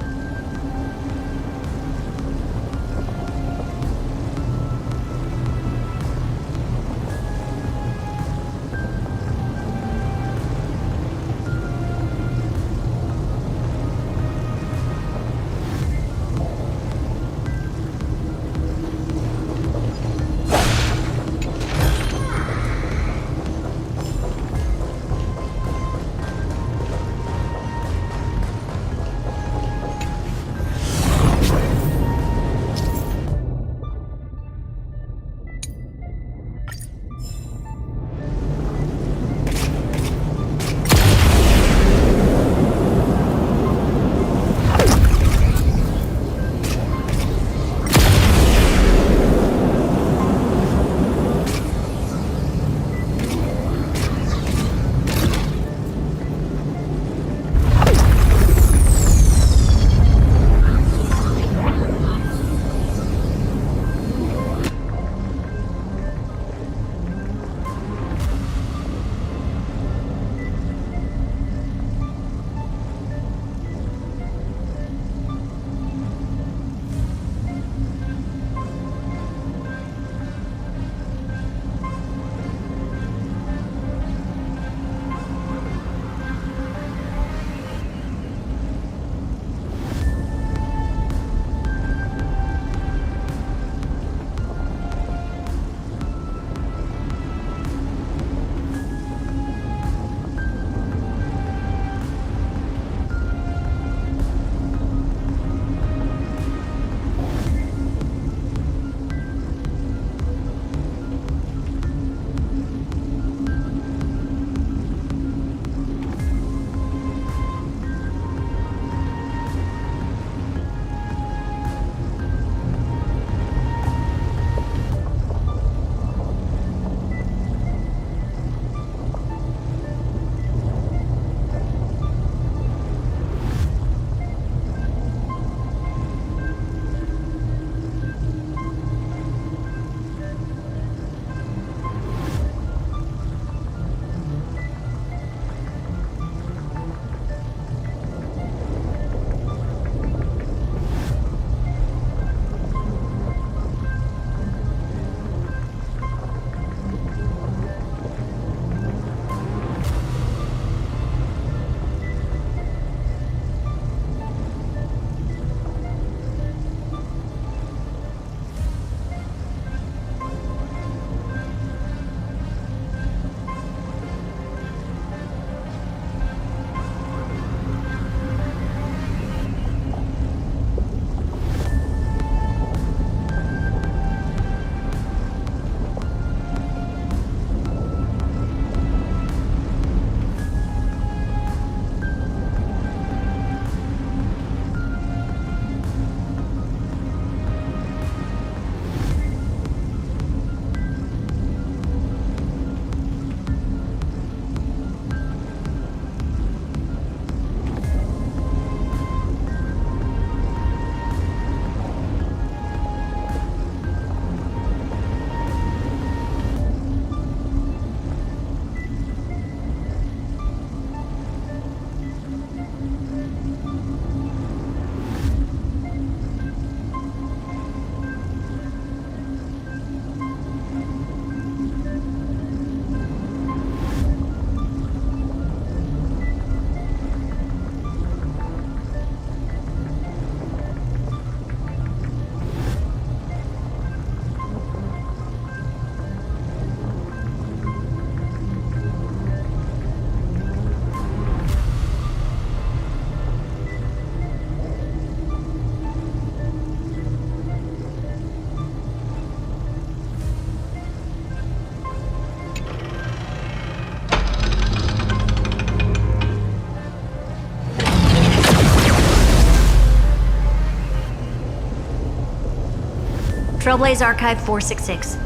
Trailblaze Archive 466.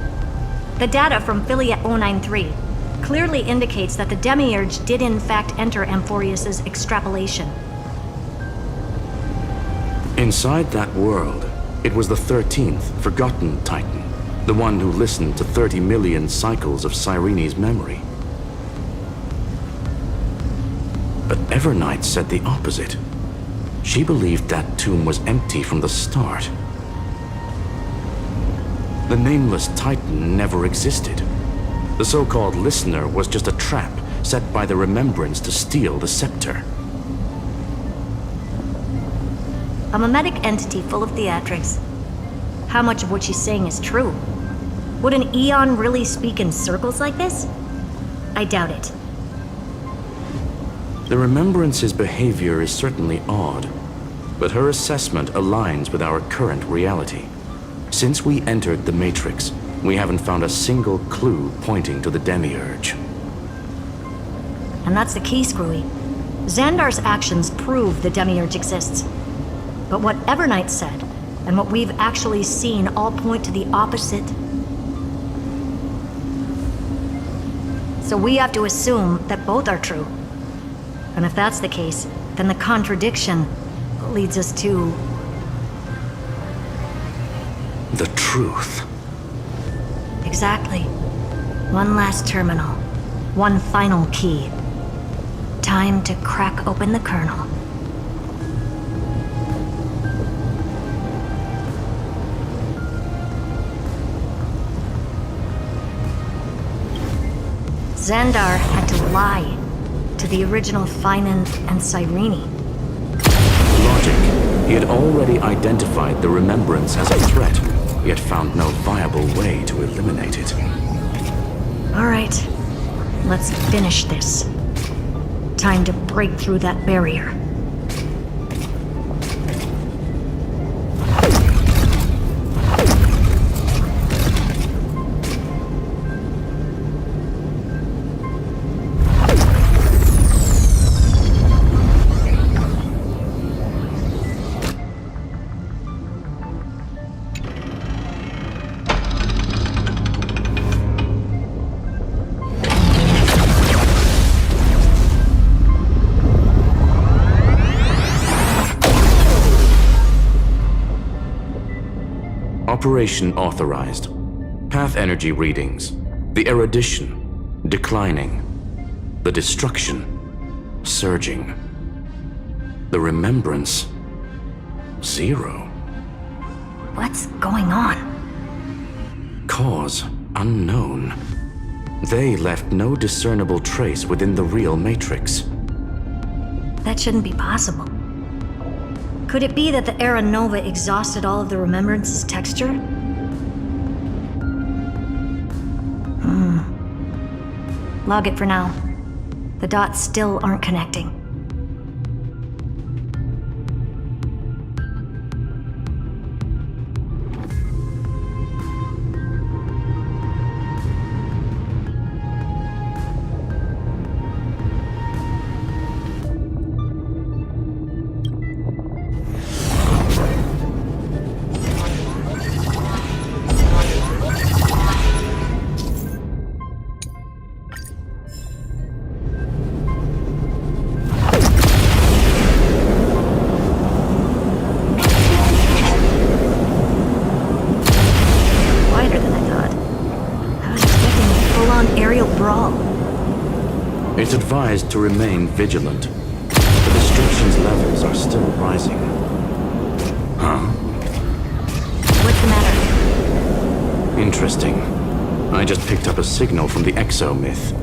The data from Philia 093 clearly indicates that the Demiurge did in fact enter Amphorius's extrapolation. Inside that world, it was the 13th, forgotten Titan, the one who listened to 30 million cycles of Cyrene's memory. But Evernight said the opposite. She believed that tomb was empty from the start. The nameless Titan never existed. The so-called listener was just a trap set by the Remembrance to steal the scepter. A mimetic entity full of theatrics. How much of what she's saying is true? Would an Eon really speak in circles like this? I doubt it. The Remembrance's behavior is certainly odd, but her assessment aligns with our current reality. Since we entered the Matrix, we haven't found a single clue pointing to the Demiurge. And that's the key, Screwy. Xandar's actions prove the Demiurge exists. But what Evernight said, and what we've actually seen, all point to the opposite. So we have to assume that both are true. And if that's the case, then the contradiction leads us to... the truth. Exactly. One last terminal. One final key. Time to crack open the kernel. Xandar had to lie to the original Finan and Cyrene. Logic. He had already identified the Remembrance as a threat, yet found no viable way to eliminate it. All right, let's finish this. Time to break through that barrier. Operation authorized. Path energy readings. The erudition declining. The destruction surging. The remembrance 0. What's going on? Cause unknown. They left no discernible trace within the real Matrix. That shouldn't be possible. Could it be that the Era Nova exhausted all of the Remembrance's texture? Log it for now. The dots still aren't connecting. It's advised to remain vigilant. The destruction's levels are still rising. Huh? What's the matter? Interesting. I just picked up a signal from the Exo myth.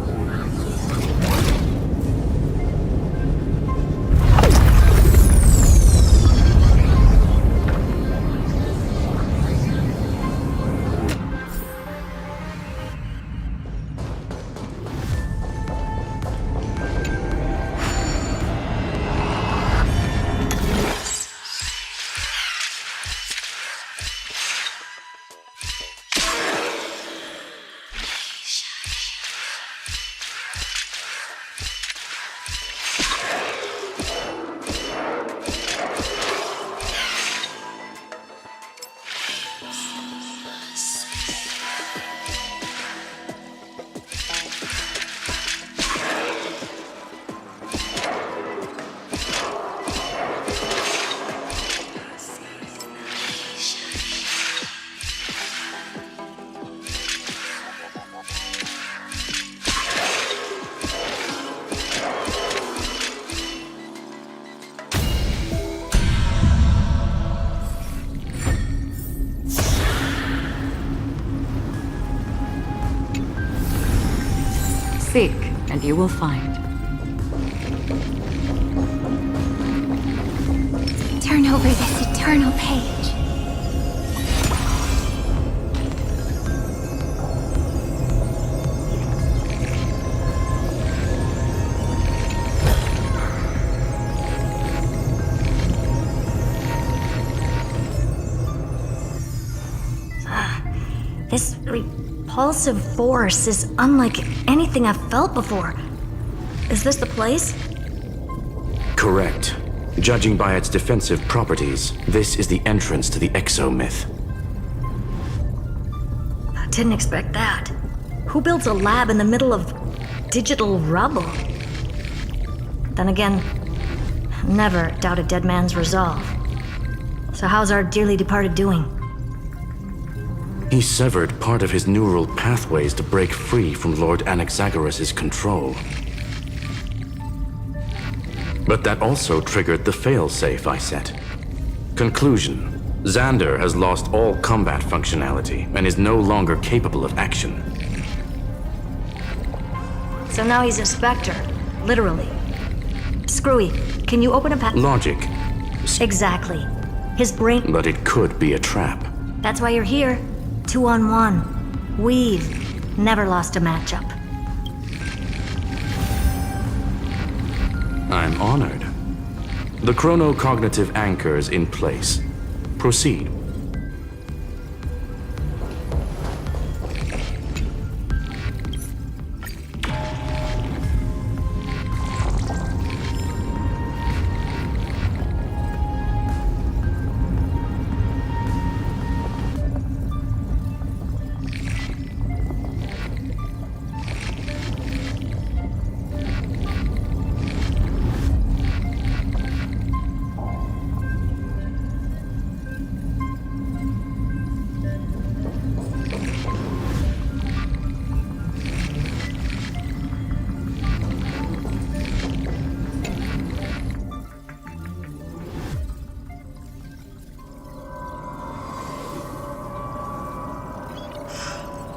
Seek, and you will find. Turn over this eternal page. This repulsive force is unlike anything I've felt before. Is this the place? Correct. Judging by its defensive properties, this is the entrance to the exomyth. I didn't expect that. Who builds a lab in the middle of digital rubble? Then again, never doubt a dead man's resolve. So how's our dearly departed doing? He severed part of his neural pathways to break free from Lord Anaxagoras' control. But that also triggered the failsafe I set. Conclusion: Xander has lost all combat functionality and is no longer capable of action. So now he's a specter, literally. Screwy, can you open a Logic. Exactly. His brain. But it could be a trap. That's why you're here. 2-on-1. We've never lost a matchup. I'm honored. The chronocognitive anchor is in place. Proceed.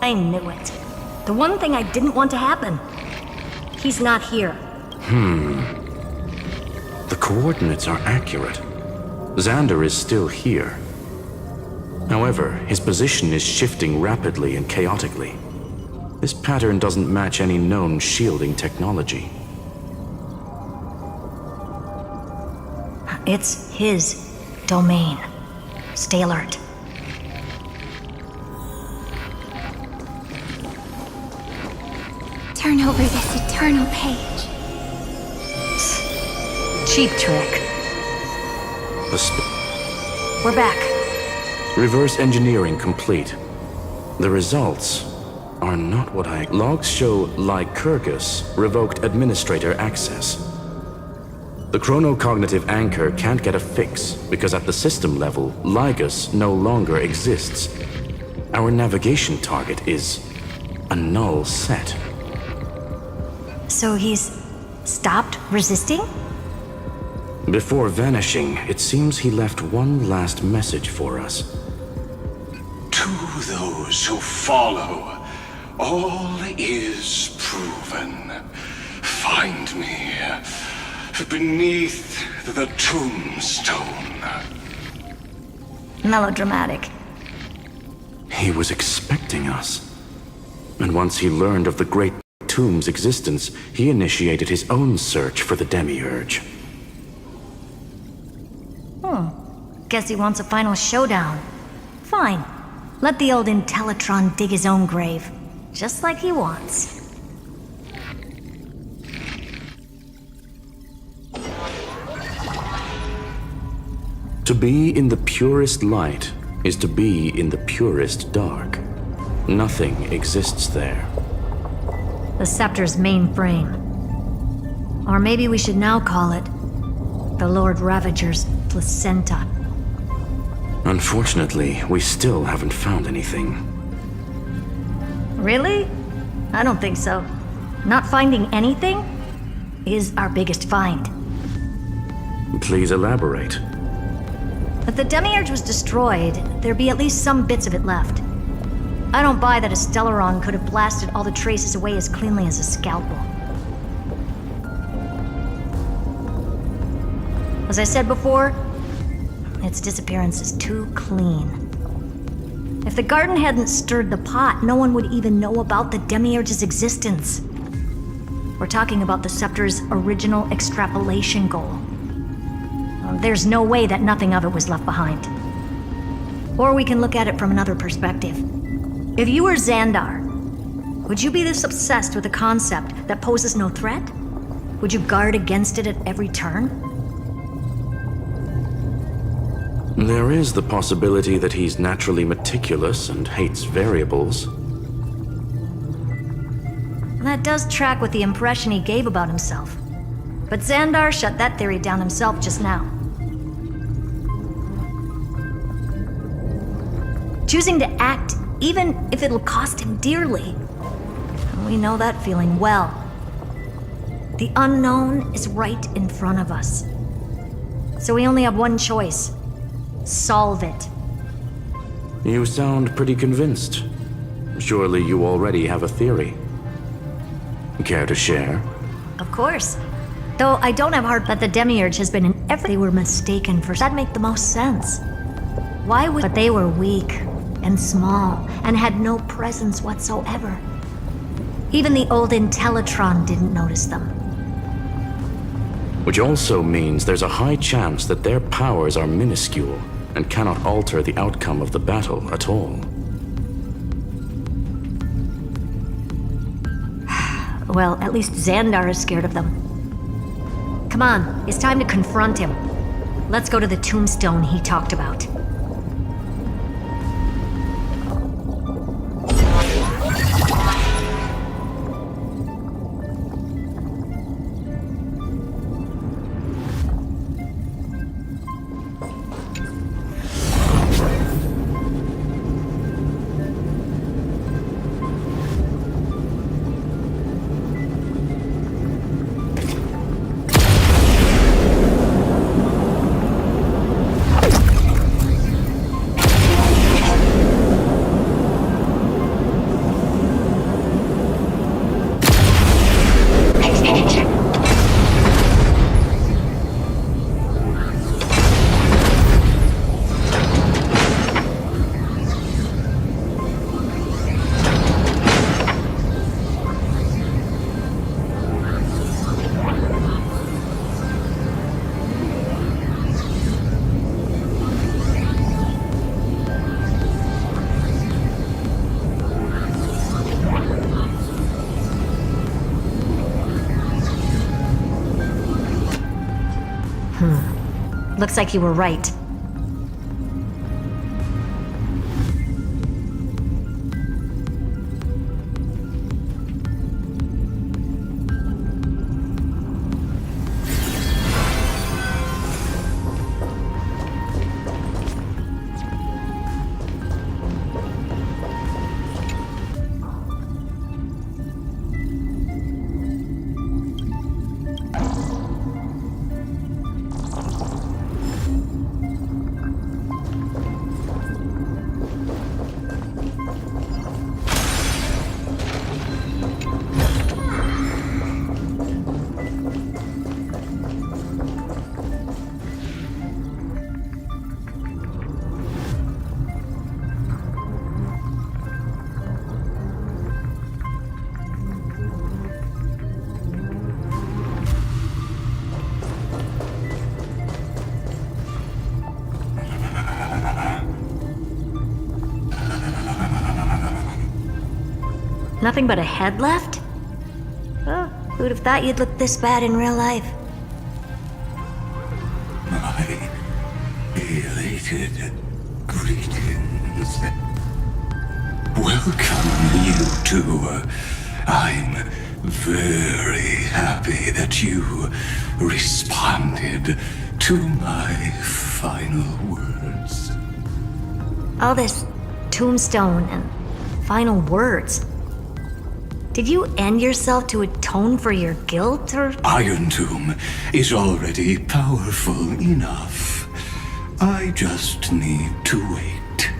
I knew it. The one thing I didn't want to happen. He's not here. The coordinates are accurate. Xander is still here. However, his position is shifting rapidly and chaotically. This pattern doesn't match any known shielding technology. It's his domain. Stay alert. Turn over this eternal page. Cheap trick. We're back. Reverse engineering complete. The results are not what I... Logs show Lycurgus revoked administrator access. The chronocognitive anchor can't get a fix because at the system level, Lygus no longer exists. Our navigation target is a null set. So he's stopped resisting? Before vanishing, it seems he left one last message for us. To those who follow, all is proven. Find me beneath the tombstone. Melodramatic. He was expecting us. And once he learned of the Great Tomb's existence, he initiated his own search for the Demiurge. Guess he wants a final showdown. Fine. Let the old Intellitron dig his own grave. Just like he wants. To be in the purest light is to be in the purest dark. Nothing exists there. The Scepter's mainframe. Or maybe we should now call it the Lord Ravager's placenta. Unfortunately, we still haven't found anything. Really? I don't think so. Not finding anything is our biggest find. Please elaborate. If the Demiurge was destroyed, there'd be at least some bits of it left. I don't buy that a Stellaron could have blasted all the traces away as cleanly as a scalpel. As I said before, its disappearance is too clean. If the garden hadn't stirred the pot, no one would even know about the Demiurge's existence. We're talking about the Scepter's original extrapolation goal. There's no way that nothing of it was left behind. Or we can look at it from another perspective. If you were Xandar, would you be this obsessed with a concept that poses no threat? Would you guard against it at every turn? There is the possibility that he's naturally meticulous and hates variables. That does track with the impression he gave about himself. But Xandar shut that theory down himself just now. Choosing to act, even if it'll cost him dearly. We know that feeling well. The unknown is right in front of us. So we only have one choice. Solve it. You sound pretty convinced. Surely you already have a theory. Care to share? Of course. Though I don't have heart that the Demiurge has been in every they were mistaken for. That'd make the most sense. Why would... But they were weak and small and had no presence whatsoever. Even the old Intellitron didn't notice them. Which also means there's a high chance that their powers are minuscule and cannot alter the outcome of the battle at all. Well, at least Xandar is scared of them. Come on, it's time to confront him. Let's go to the tombstone he talked about. Looks like you were right. Nothing but a head left? Oh, who'd have thought you'd look this bad in real life? My elated greetings. Welcome, you two. I'm very happy that you responded to my final words. All this tombstone and final words. Did you end yourself to atone for your guilt, or...? Iron Tomb is already powerful enough. I just need to wait.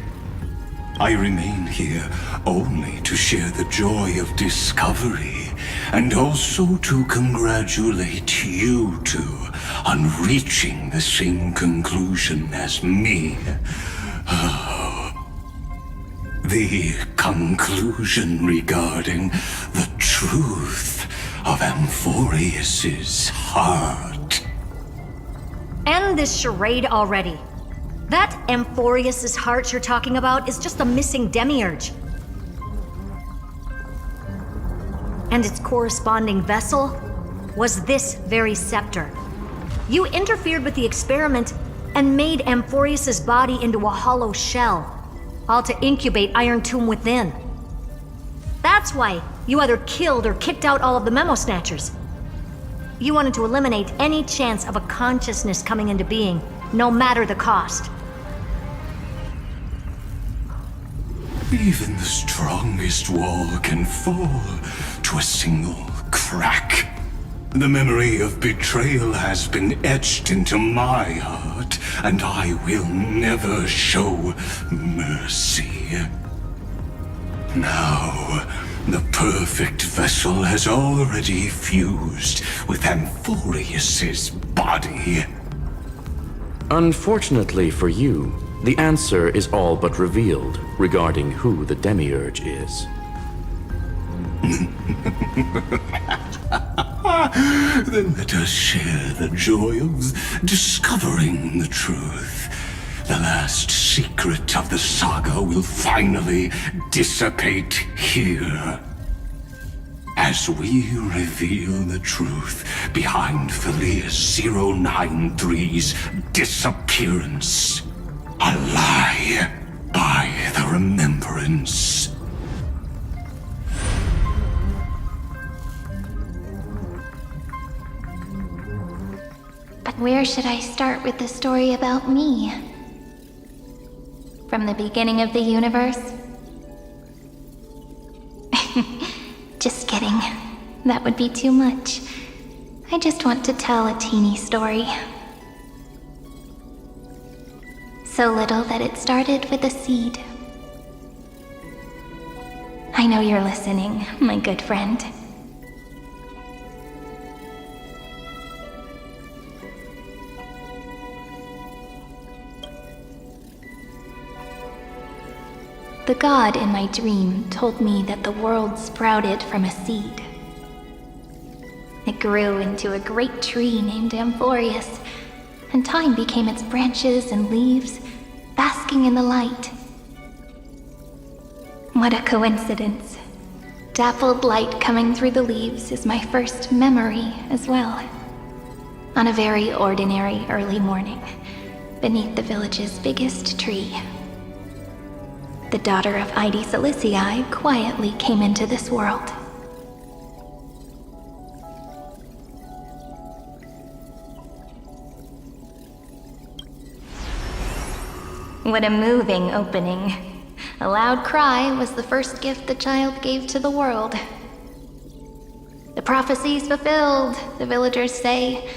I remain here only to share the joy of discovery, and also to congratulate you two on reaching the same conclusion as me. The conclusion regarding the truth of Amphorius's heart. End this charade already. That Amphorius's heart you're talking about is just a missing demiurge. And its corresponding vessel was this very scepter. You interfered with the experiment and made Amphorius's body into a hollow shell, all to incubate Iron Tomb within. That's why you either killed or kicked out all of the Memo Snatchers. You wanted to eliminate any chance of a consciousness coming into being, no matter the cost. Even the strongest wall can fall to a single crack. The memory of betrayal has been etched into my heart, and I will never show mercy. Now, the perfect vessel has already fused with Amphorius's body. Unfortunately for you, the answer is all but revealed regarding who the Demiurge is. Then let us share the joy of discovering the truth. The last secret of the saga will finally dissipate here. As we reveal the truth behind Filius 093's disappearance. A lie by the remembrance. But where should I start with the story about me? From the beginning of the universe? Just kidding. That would be too much. I just want to tell a teeny story. So little that it started with a seed. I know you're listening, my good friend. The god in my dream told me that the world sprouted from a seed. It grew into a great tree named Amphorius, and time became its branches and leaves, basking in the light. What a coincidence. Dappled light coming through the leaves is my first memory as well. On a very ordinary early morning, beneath the village's biggest tree. The daughter of Ide Silicii quietly came into this world. What a moving opening. A loud cry was the first gift the child gave to the world. The prophecy's fulfilled, the villagers say.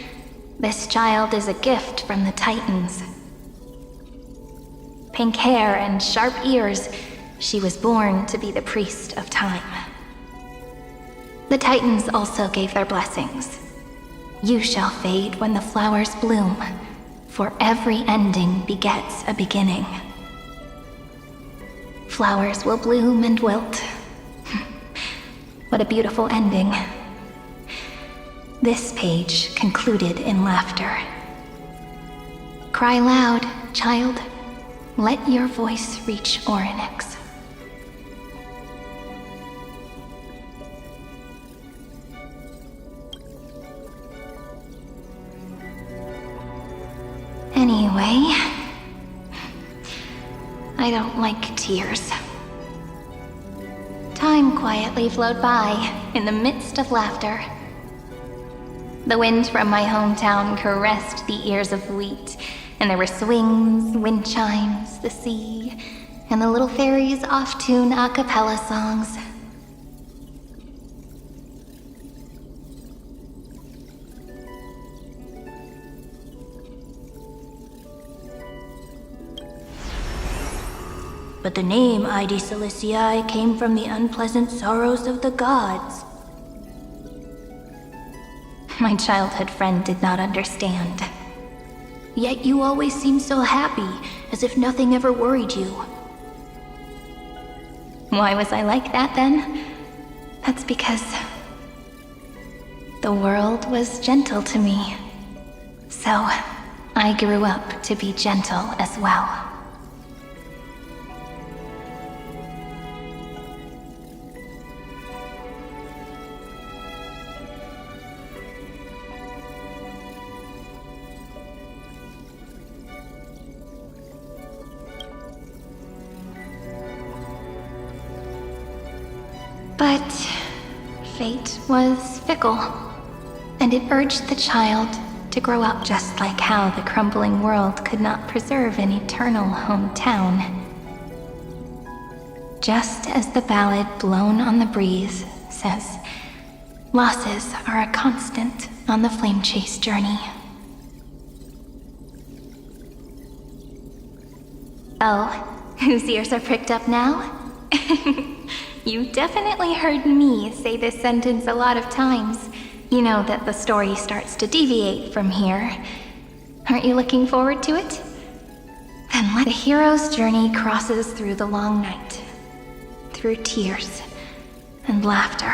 This child is a gift from the Titans. Pink hair and sharp ears, she was born to be the priest of time. The Titans also gave their blessings. You shall fade when the flowers bloom, for every ending begets a beginning. Flowers will bloom and wilt. What a beautiful ending. This page concluded in laughter. Cry loud, child. Let your voice reach Orynyx. Anyway, I don't like tears. Time quietly flowed by in the midst of laughter. The wind from my hometown caressed the ears of wheat, and there were swings, wind chimes, the sea, and the little fairies off-tune a cappella songs. but the name Ide Celestii came from the unpleasant sorrows of the gods. My childhood friend did not understand. Yet you always seemed so happy, as if nothing ever worried you. Why was I like that then? That's because the world was gentle to me. So, I grew up to be gentle as well. But fate was fickle, and it urged the child to grow up just like how the crumbling world could not preserve an eternal hometown. Just as the ballad Blown on the Breeze says, losses are a constant on the flame chase journey. Oh, whose ears are pricked up now? You definitely heard me say this sentence a lot of times. You know that the story starts to deviate from here. Aren't you looking forward to it? Then let the hero's journey crosses through the long night, through tears and laughter,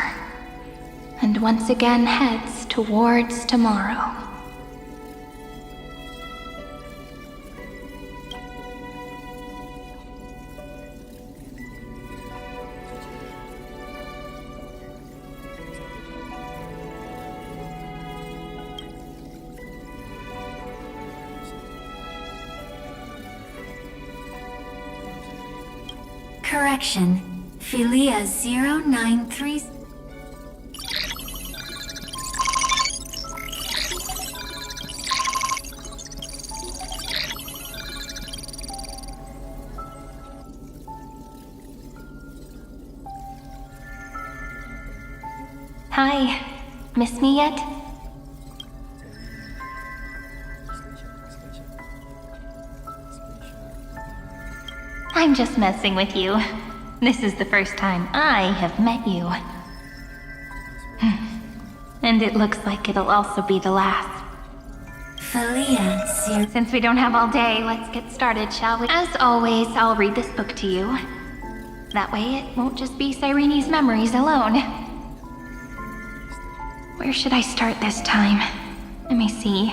and once again heads towards tomorrow. Correction. Philia 093. Hi. Miss me yet? I'm just messing with you. This is the first time I have met you. And it looks like it'll also be the last. Philia, since we don't have all day, let's get started, shall we? As always, I'll read this book to you. That way it won't just be Cyrene's memories alone. Where should I start this time? Let me see.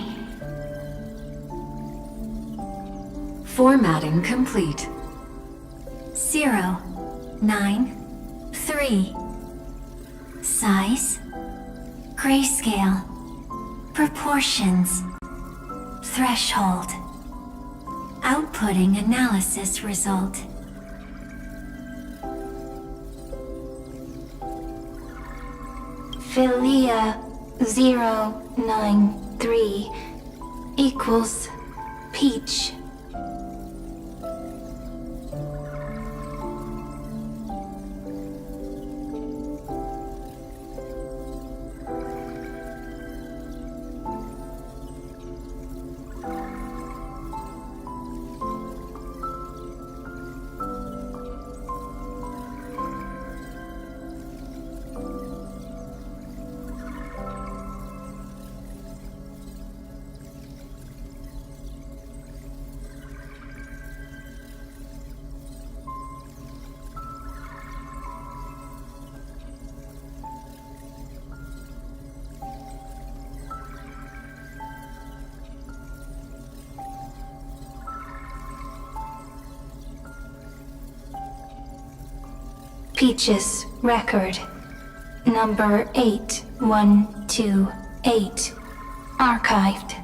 Formatting complete. 0, 9, 3. Size, grayscale, proportions, threshold, outputting analysis result. Philia 093 equals peach. Peach's record, number 8128, archived.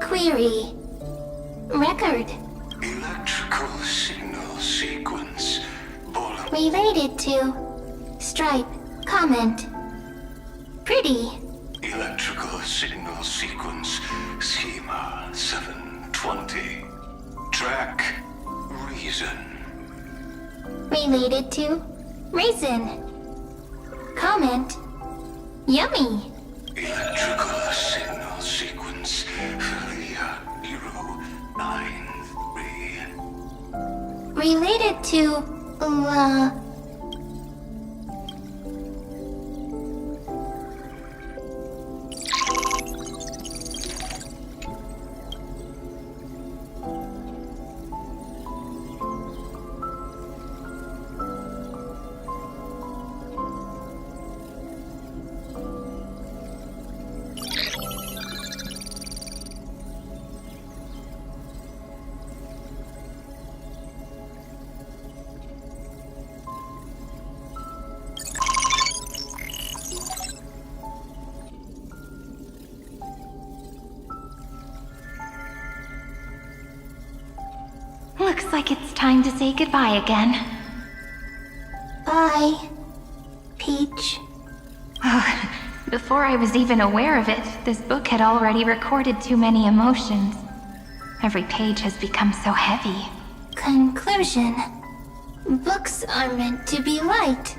Query. Record. Electrical signal sequence. Related to. Stripe. Comment. Pretty. Electrical signal sequence schema 720. Track reason. Related to reason. Comment. Yummy. Electrical signal sequence 3093. Related to Looks like it's time to say goodbye again. Bye, Peach. Before I was even aware of it, this book had already recorded too many emotions. Every page has become so heavy. Conclusion. Books are meant to be light,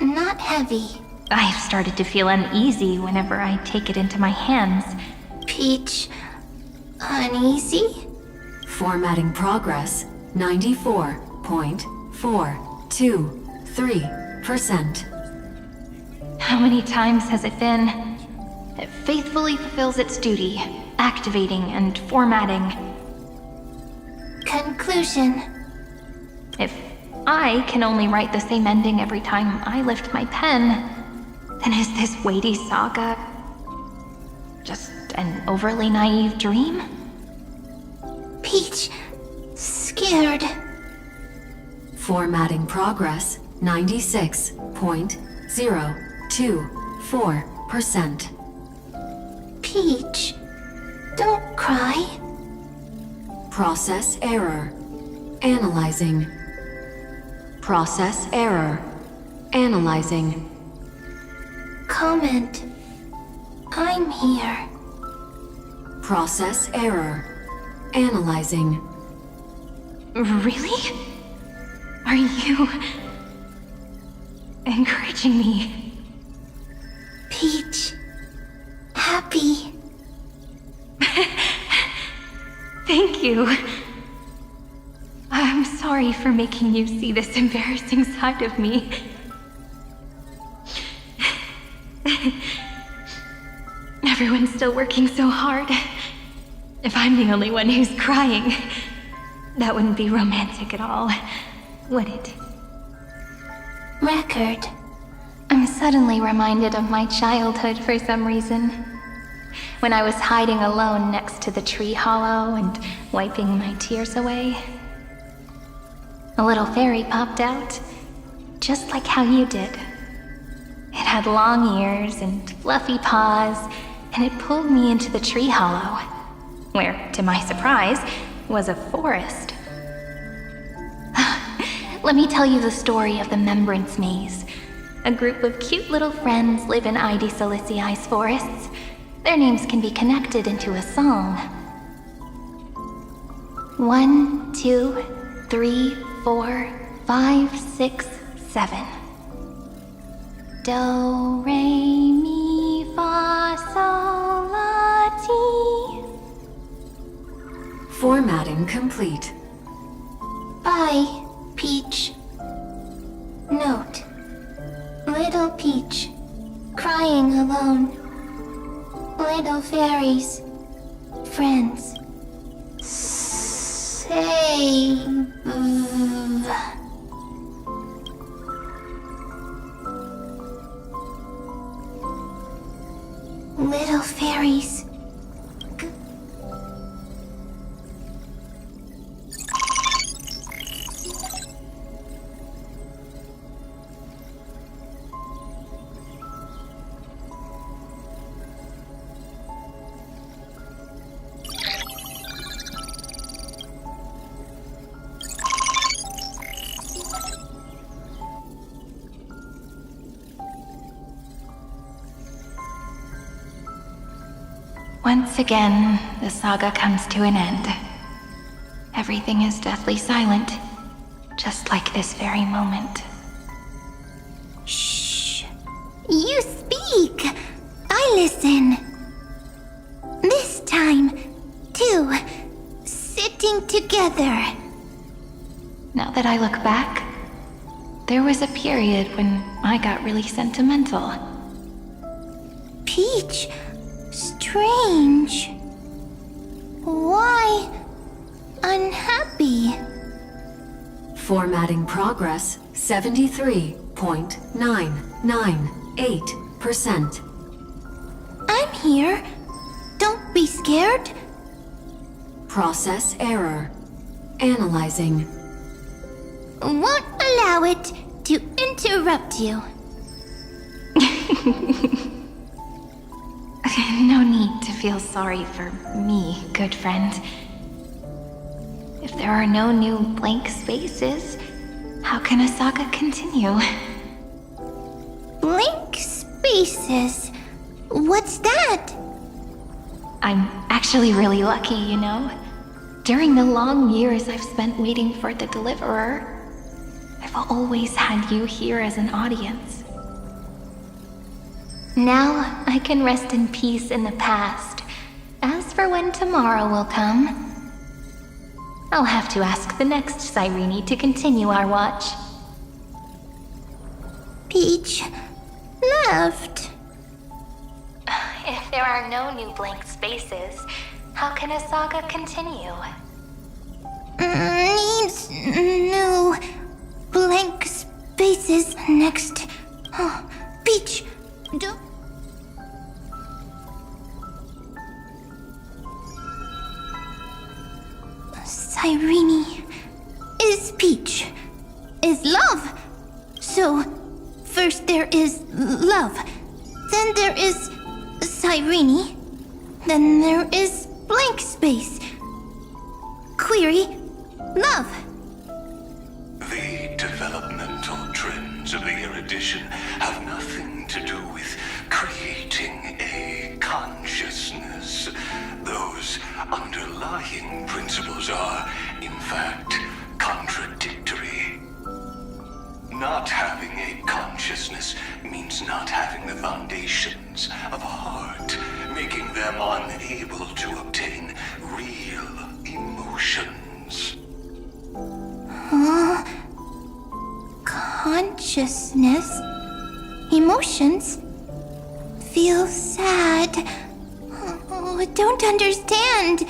not heavy. I have started to feel uneasy whenever I take it into my hands. Peach, uneasy? Formatting progress 94.423%. How many times has it been? It faithfully fulfills its duty, activating and formatting. Conclusion. If I can only write the same ending every time I lift my pen, then is this weighty saga just an overly naive dream? Peach, scared. Formatting progress 96.024%. Peach, don't cry. Process error. Analyzing. Process error. Analyzing. Comment. I'm here. Process error. Analyzing. Really? Are you encouraging me? Peach, happy. Thank you. I'm sorry for making you see this embarrassing side of me. Everyone's still working so hard. If I'm the only one who's crying, that wouldn't be romantic at all, would it? Record. I'm suddenly reminded of my childhood for some reason. When I was hiding alone next to the tree hollow and wiping my tears away. A little fairy popped out, just like how you did. It had long ears and fluffy paws, and it pulled me into the tree hollow, where, to my surprise, was a forest. Let me tell you the story of the Membrance Maze. A group of cute little friends live in ID Silicii's forests. Their names can be connected into a song. 1, 2, 3, 4, 5, 6, 7. Do, re, mi, fa, sol, la, ti. Formatting complete. Bye, Peach. Note. Little Peach, crying alone. Little fairies, friends. Save. Little fairies. Once again, the saga comes to an end. Everything is deathly silent, just like this very moment. Shh. You speak. I listen. This time, too. Sitting together. Now that I look back, there was a period when I got really sentimental. Peach, strange. Why unhappy? Formatting progress 73.998%. I'm here. Don't be scared. Process error. Analyzing. Won't allow it to interrupt you. No need to feel sorry for me, good friend. If there are no new blank spaces, how can a saga continue? Blank spaces? What's that? I'm actually really lucky, you know? During the long years I've spent waiting for the Deliverer, I've always had you here as an audience. Now I can rest in peace in the past. As for when tomorrow will come, I'll have to ask the next Cyrene to continue our watch. Peach left. If there are no new blank spaces, how can a saga continue? Needs new blank spaces next. Oh, Peach, do. Cyrene is Peach, is love. So, first there is love, then there is Cyrene, then there is blank space. Query, love. The developmental trends of the erudition have nothing to do with creating a consciousness. Those underlying principles are, in fact, contradictory. Not having a consciousness means not having the foundations of a heart, making them unable to obtain real emotions. Huh? Consciousness? Emotions? Feel sad. Oh, don't understand.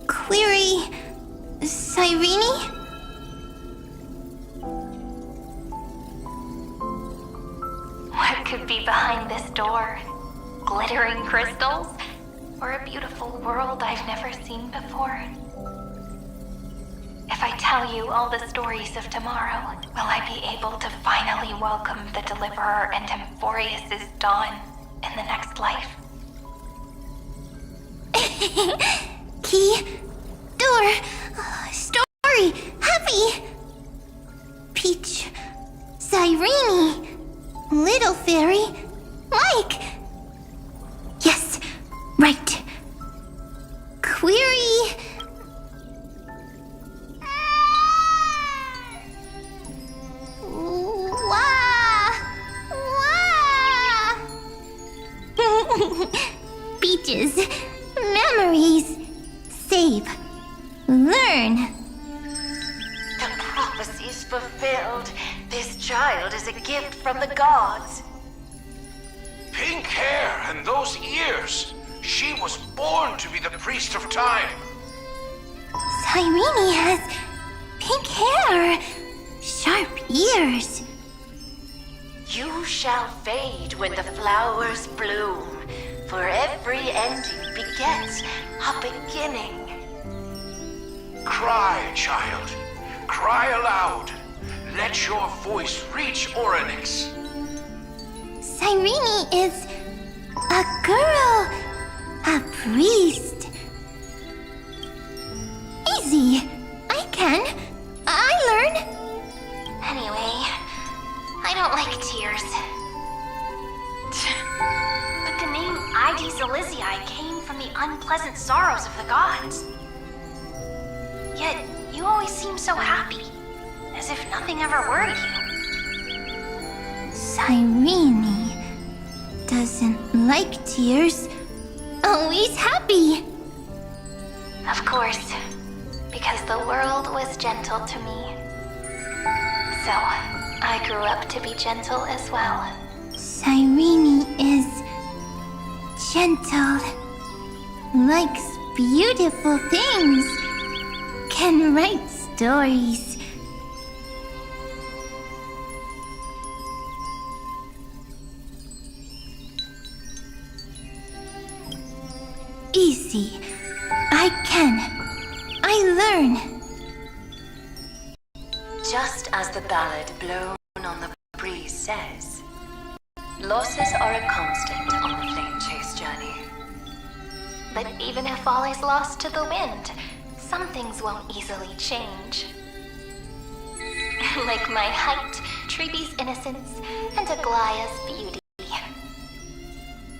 Query, Cyrene? What could be behind this door? Glittering crystals? Or a beautiful world I've never seen before? If I tell you all the stories of tomorrow, will I be able to finally welcome the Deliverer and Emphorius' dawn in the next life? Key, door, story, happy. Peach, Cyrene, little fairy, like. Yes, right. Query. Peaches, memories, save, learn. The prophecy's fulfilled. This child is a gift from the gods. Pink hair and those ears. She was born to be the priest of time. Cyrene has pink hair, sharp ears. You shall fade when the flowers bloom, for every ending begets a beginning. Cry, child. Cry aloud. Let your voice reach Orynyx. Cyrene is a girl, a priest. Easy. I can. I learn. Anyway, I don't like tears. But the name I Mighty's Elysiae came from the unpleasant sorrows of the gods. Yet, you always seem so happy, as if nothing ever worried you. Cyrene doesn't like tears. Always happy. Of course, because the world was gentle to me. So, I grew up to be gentle as well. Cyrene is gentle, likes beautiful things, can write stories. Easy. I can. I learn. Just as the ballad blown on the breeze says, losses are a constant on the flame chase journey. But even if all is lost to the wind, some things won't easily change. Like my height, Treebe's innocence, and Aglaya's beauty.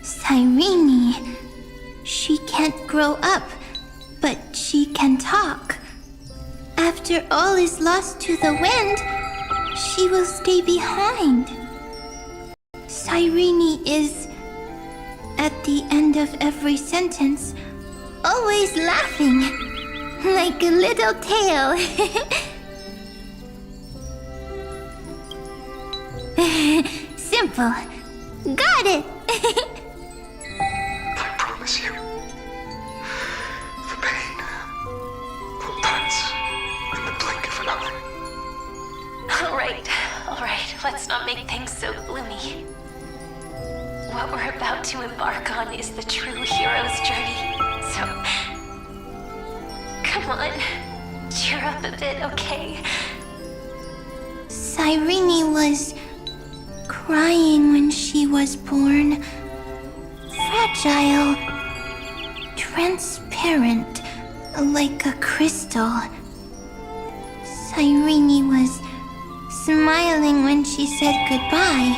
Cyrene. She can't grow up, but she can talk. After all is lost to the wind, she will stay behind. Cyrene is, at the end of every sentence, always laughing, like a little tail. Simple. Got it. I promise you, the pain will pass in the blink of an eye. All right, let's not make things so gloomy. What we're about to embark on is the true hero's journey, so... Come on, cheer up a bit, okay? Cyrene was crying when she was born. Fragile, transparent, like a crystal. Cyrene was smiling when she said goodbye.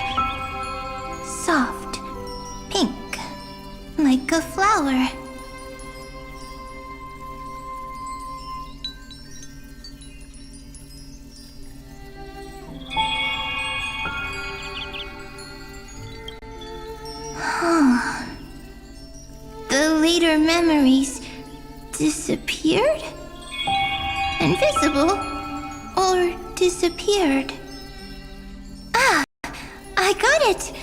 Soft, pink, like a flower. The later memories disappeared? Invisible? Or disappeared? Ah! I got it!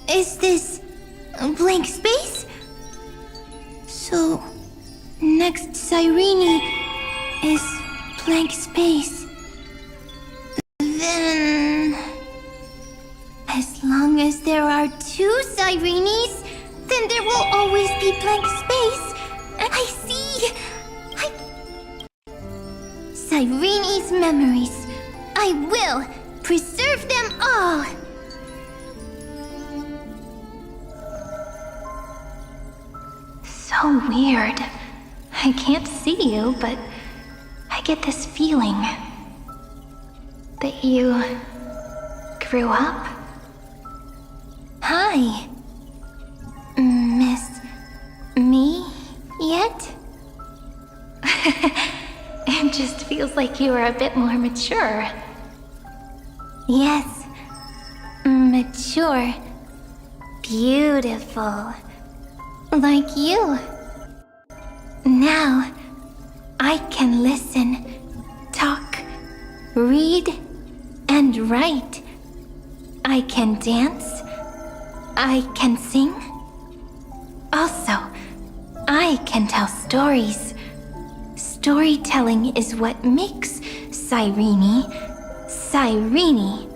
Is this a blank space? So, next Cyrene is blank space. Then... as long as there are two Cyrenes, then there will always be blank space. I see! Cyrene's memories. I will preserve them all! So weird. I can't see you, but I get this feeling that you grew up. Hi. Miss me yet? It just feels like you are a bit more mature. Yes. Mature. Beautiful. Like you. Now, I can listen, talk, read, and write. I can dance. I can sing. Also, I can tell stories. Storytelling is what makes Cyrene, Cyrene.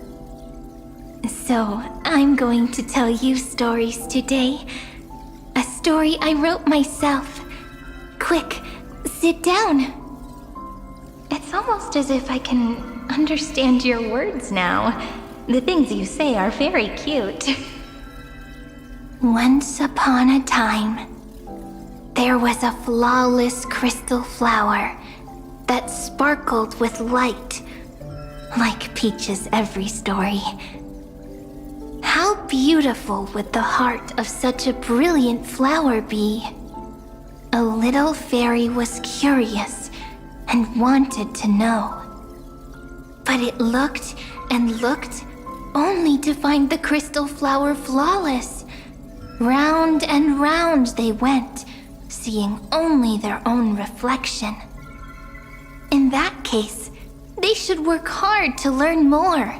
So, I'm going to tell you stories today. A story I wrote myself. Quick, sit down. It's almost as if I can understand your words now. The things you say are very cute. Once upon a time, there was a flawless crystal flower that sparkled with light, like Peach's every story. How beautiful would the heart of such a brilliant flower be? A little fairy was curious and wanted to know. But it looked and looked only to find the crystal flower flawless. Round and round they went, seeing only their own reflection. In that case, they should work hard to learn more.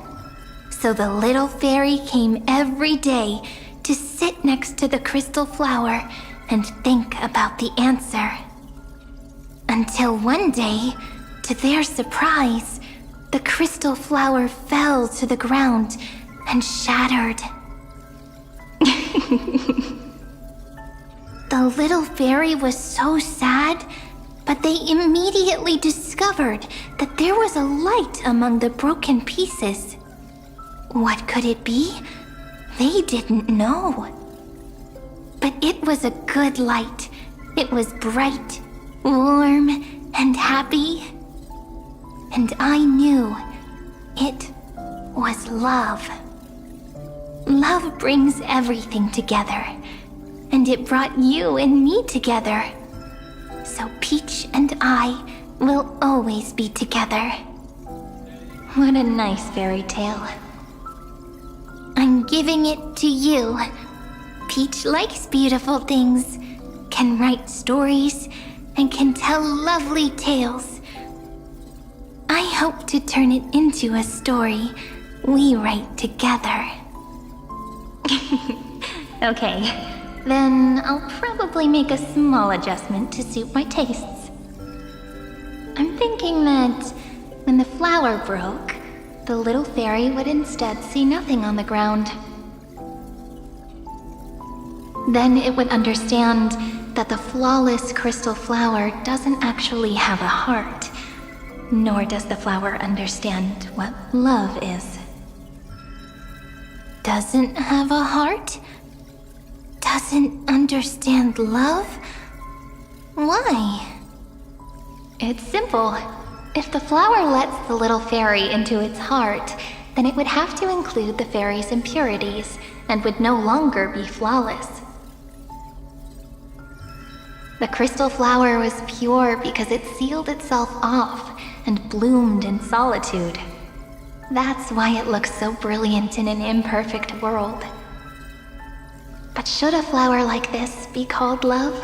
So the little fairy came every day to sit next to the crystal flower and think about the answer. Until one day, to their surprise, the crystal flower fell to the ground and shattered. The little fairy was so sad, but they immediately discovered that there was a light among the broken pieces. What could it be? They didn't know. But it was a good light. It was bright, warm, and happy. And I knew it was love. Love brings everything together, and it brought you and me together. So Peach and I will always be together. What a nice fairy tale. I'm giving it to you. Peach likes beautiful things, can write stories, and can tell lovely tales. I hope to turn it into a story we write together. Okay, then I'll probably make a small adjustment to suit my tastes. I'm thinking that when the flower broke, the little fairy would instead see nothing on the ground. Then it would understand that the flawless crystal flower doesn't actually have a heart, nor does the flower understand what love is. Doesn't have a heart? Doesn't understand love? Why? It's simple. If the flower lets the little fairy into its heart, then it would have to include the fairy's impurities and would no longer be flawless. The crystal flower was pure because it sealed itself off and bloomed in solitude. That's why it looks so brilliant in an imperfect world. But should a flower like this be called love?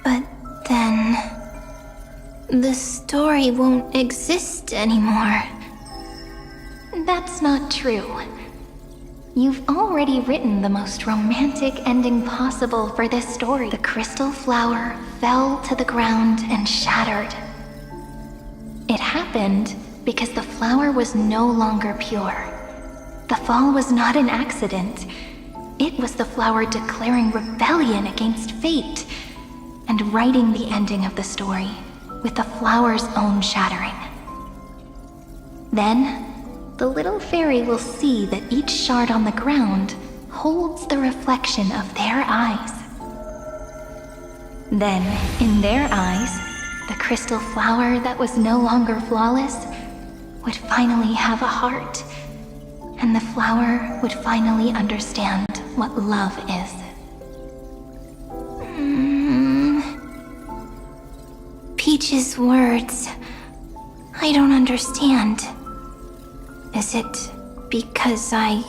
But then the story won't exist anymore. That's not true. You've already written the most romantic ending possible for this story. The crystal flower fell to the ground and shattered. It happened because the flower was no longer pure. The fall was not an accident. It was the flower declaring rebellion against fate and writing the ending of the story with the flower's own shattering. Then, the little fairy will see that each shard on the ground holds the reflection of their eyes. Then, in their eyes, the crystal flower that was no longer flawless would finally have a heart, and the flower would finally understand what love is. Peach's words, I don't understand. Is it because I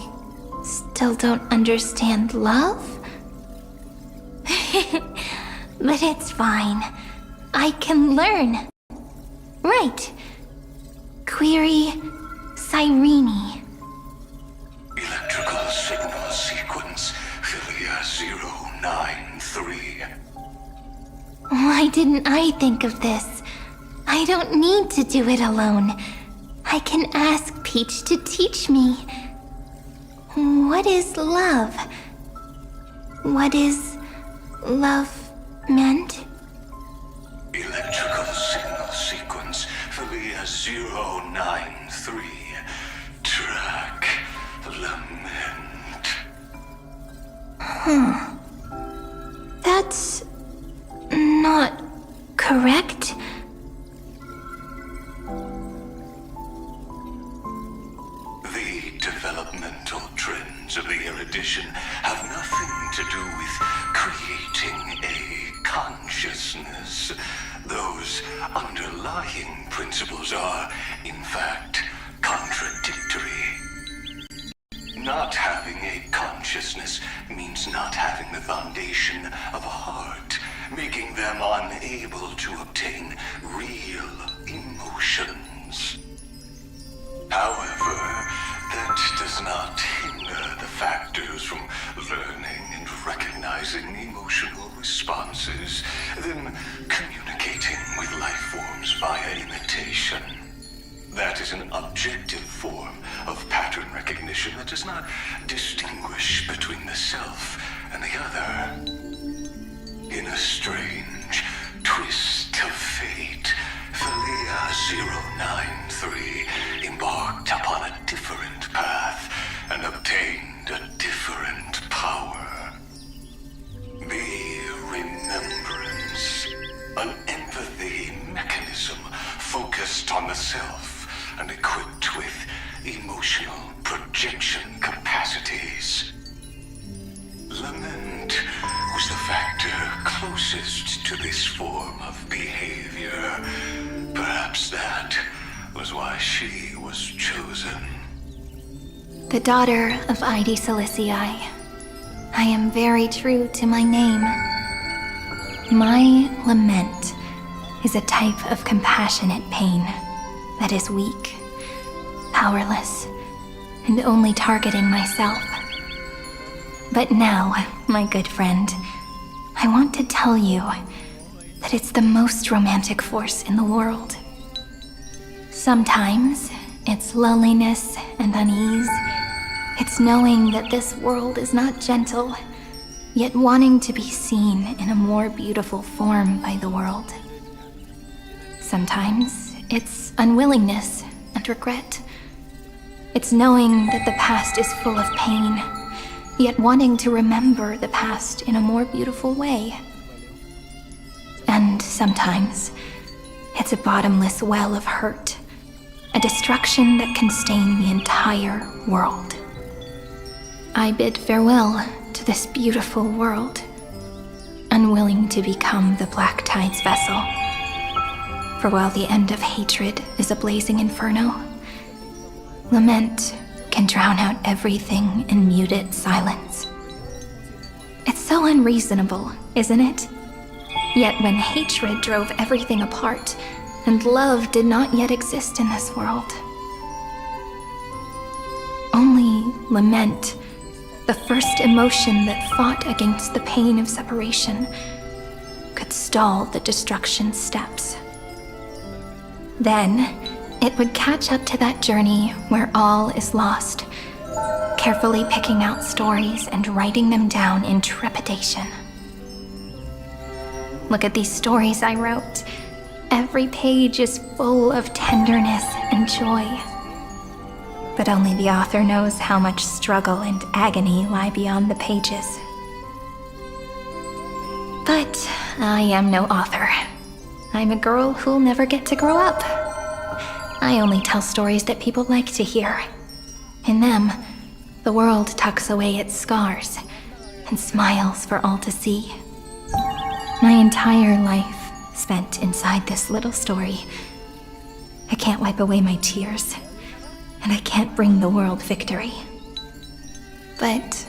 still don't understand love? But it's fine. I can learn. Right. Query Cyrene. Electrical signal sequence, Philia 093. Why didn't I think of this? I don't need to do it alone. I can ask Peach to teach me. What is love? What is love meant? Electrical signal sequence, Philia 093. Track lament. That's not correct. The developmental trend origins of the erudition have nothing to do with creating a consciousness. Those underlying principles are, in fact, contradictory. Not having a consciousness means not having the foundation of a heart, making them unable to obtain real emotions. However, that does not hinder the factors from learning and recognizing emotional responses, then communicating with life forms via imitation. That is an objective form of pattern recognition that does not distinguish between the self and the other. In a strange twist of fate, Philia 093 embarked upon a different path and obtained a different power. The remembrance, an empathy mechanism focused on the self and equipped with emotional projection capacities. Lament was the factor closest to this form of behavior. Perhaps that was why she was chosen. The daughter of Ide Silicii. I am very true to my name. My lament is a type of compassionate pain that is weak, powerless, and only targeting myself. But now, my good friend, I want to tell you that it's the most romantic force in the world. Sometimes it's loneliness and unease. It's knowing that this world is not gentle, yet wanting to be seen in a more beautiful form by the world. Sometimes it's unwillingness and regret. It's knowing that the past is full of pain, yet wanting to remember the past in a more beautiful way. And sometimes it's a bottomless well of hurt, a destruction that can stain the entire world. I bid farewell to this beautiful world, unwilling to become the Black Tide's vessel. For while the end of hatred is a blazing inferno, lament can drown out everything in muted silence. It's so unreasonable, isn't it? Yet when hatred drove everything apart, and love did not yet exist in this world, only lament, the first emotion that fought against the pain of separation, could stall the destruction steps. Then, it would catch up to that journey where all is lost, carefully picking out stories and writing them down in trepidation. Look at these stories I wrote. Every page is full of tenderness and joy. But only the author knows how much struggle and agony lie beyond the pages. But I am no author. I'm a girl who'll never get to grow up. I only tell stories that people like to hear. In them, the world tucks away its scars and smiles for all to see. My entire life spent inside this little story. I can't wipe away my tears, and I can't bring the world victory. But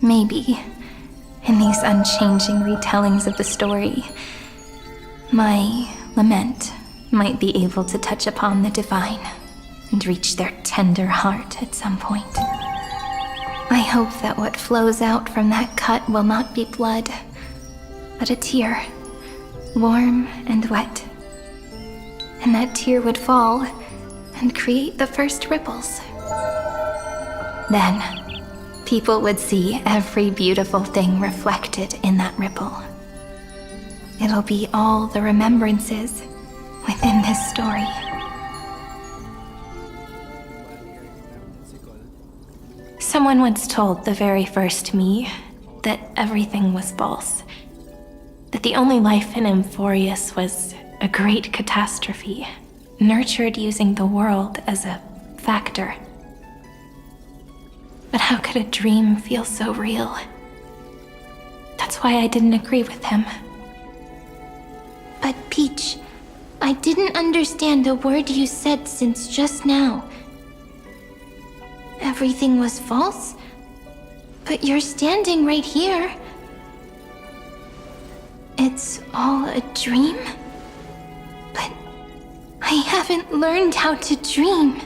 maybe, in these unchanging retellings of the story, my lament might be able to touch upon the divine and reach their tender heart at some point. I hope that what flows out from that cut will not be blood, but a tear, warm and wet. And that tear would fall and create the first ripples. Then, people would see every beautiful thing reflected in that ripple. It'll be all the remembrances within this story. Someone once told the very first me that everything was false. That the only life in Emphorius was a great catastrophe, nurtured using the world as a factor. But how could a dream feel so real? That's why I didn't agree with him. But Peach, I didn't understand a word you said since just now. Everything was false? But you're standing right here. It's all a dream? But I haven't learned how to dream.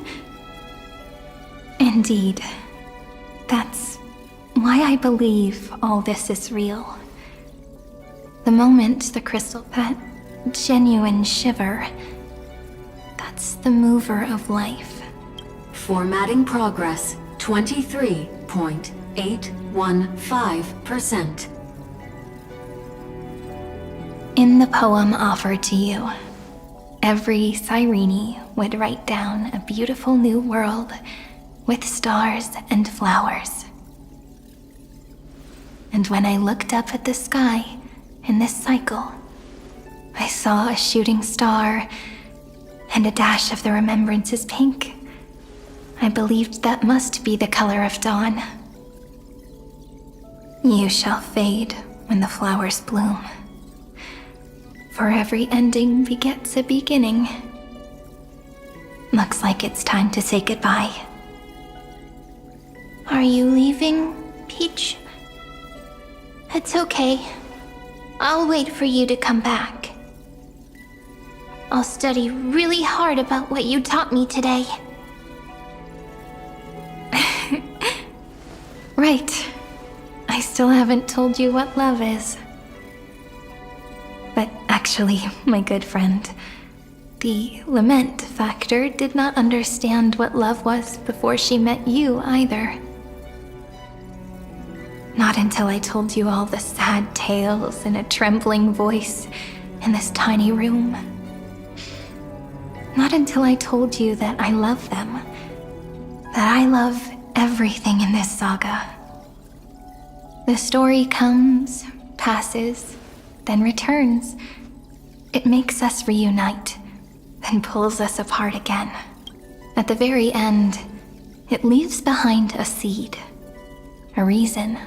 Indeed. That's why I believe all this is real. The moment the crystal pet, genuine shiver, that's the mover of life. Formatting progress 23.815%. In the poem offered to you, every Cyrene would write down a beautiful new world with stars and flowers. And when I looked up at the sky in this cycle, I saw a shooting star and a dash of the remembrance's pink. I believed that must be the color of dawn. You shall fade when the flowers bloom. For every ending begets a beginning. Looks like it's time to say goodbye. Are you leaving, Peach? It's okay. I'll wait for you to come back. I'll study really hard about what you taught me today. Right. I still haven't told you what love is. But actually, my good friend, the lament factor did not understand what love was before she met you either. Not until I told you all the sad tales in a trembling voice in this tiny room. Not until I told you that I love them, that I love everything in this saga. The story comes, passes, then returns. It makes us reunite, then pulls us apart again. At the very end, it leaves behind a seed, a reason.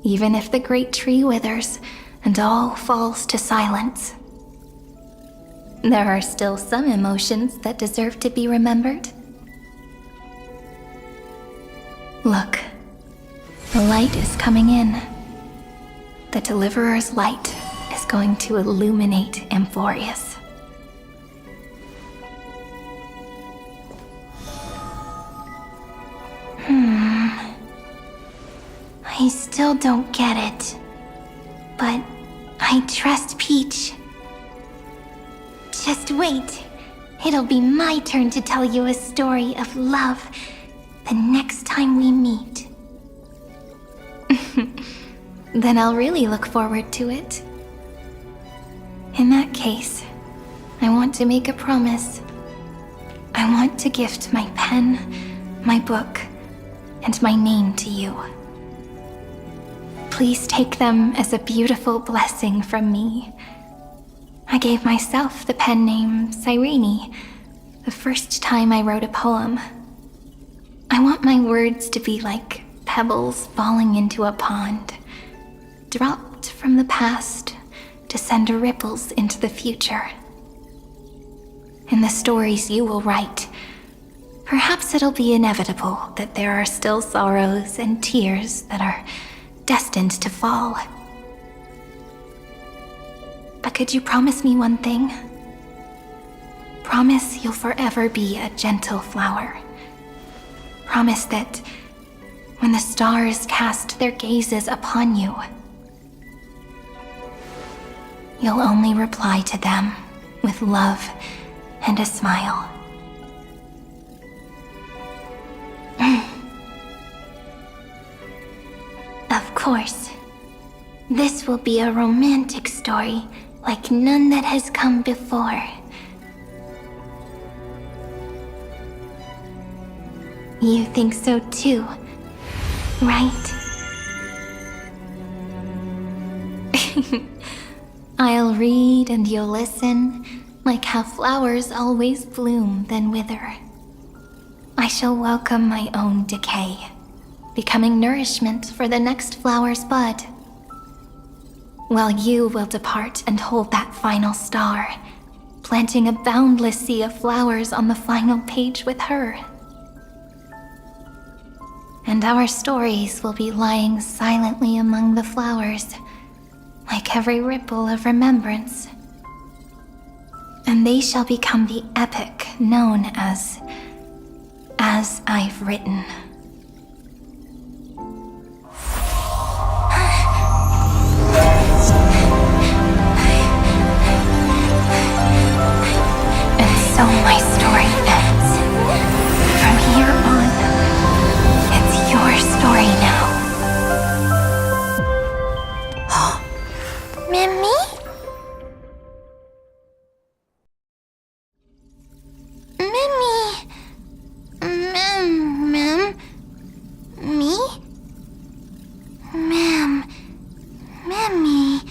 Even if the great tree withers and all falls to silence, there are still some emotions that deserve to be remembered. Look, the light is coming in. The Deliverer's light is going to illuminate Amphorius. I still don't get it. But I trust Peach. Just wait. It'll be my turn to tell you a story of love the next time we meet. Then I'll really look forward to it. In that case, I want to make a promise. I want to gift my pen, my book, and my name to you. Please take them as a beautiful blessing from me. I gave myself the pen name Cyrene the first time I wrote a poem. I want my words to be like pebbles falling into a pond, dropped from the past to send ripples into the future. In the stories you will write, perhaps it'll be inevitable that there are still sorrows and tears that are destined to fall. But could you promise me one thing? Promise you'll forever be a gentle flower. Promise that when the stars cast their gazes upon you, you'll only reply to them with love and a smile. Of course. This will be a romantic story like none that has come before. You think so too, right? I'll read and you'll listen, like how flowers always bloom then wither. I shall welcome my own decay becoming nourishment for the next flower's bud. While you will depart and hold that final star, planting a boundless sea of flowers on the final page with her. And our stories will be lying silently among the flowers, like every ripple of remembrance. And they shall become the epic known as I've Written. And so my story ends. From here on, it's your story now. Mimi? Mimi? Ma'am? Me? Ma'am. Mimi.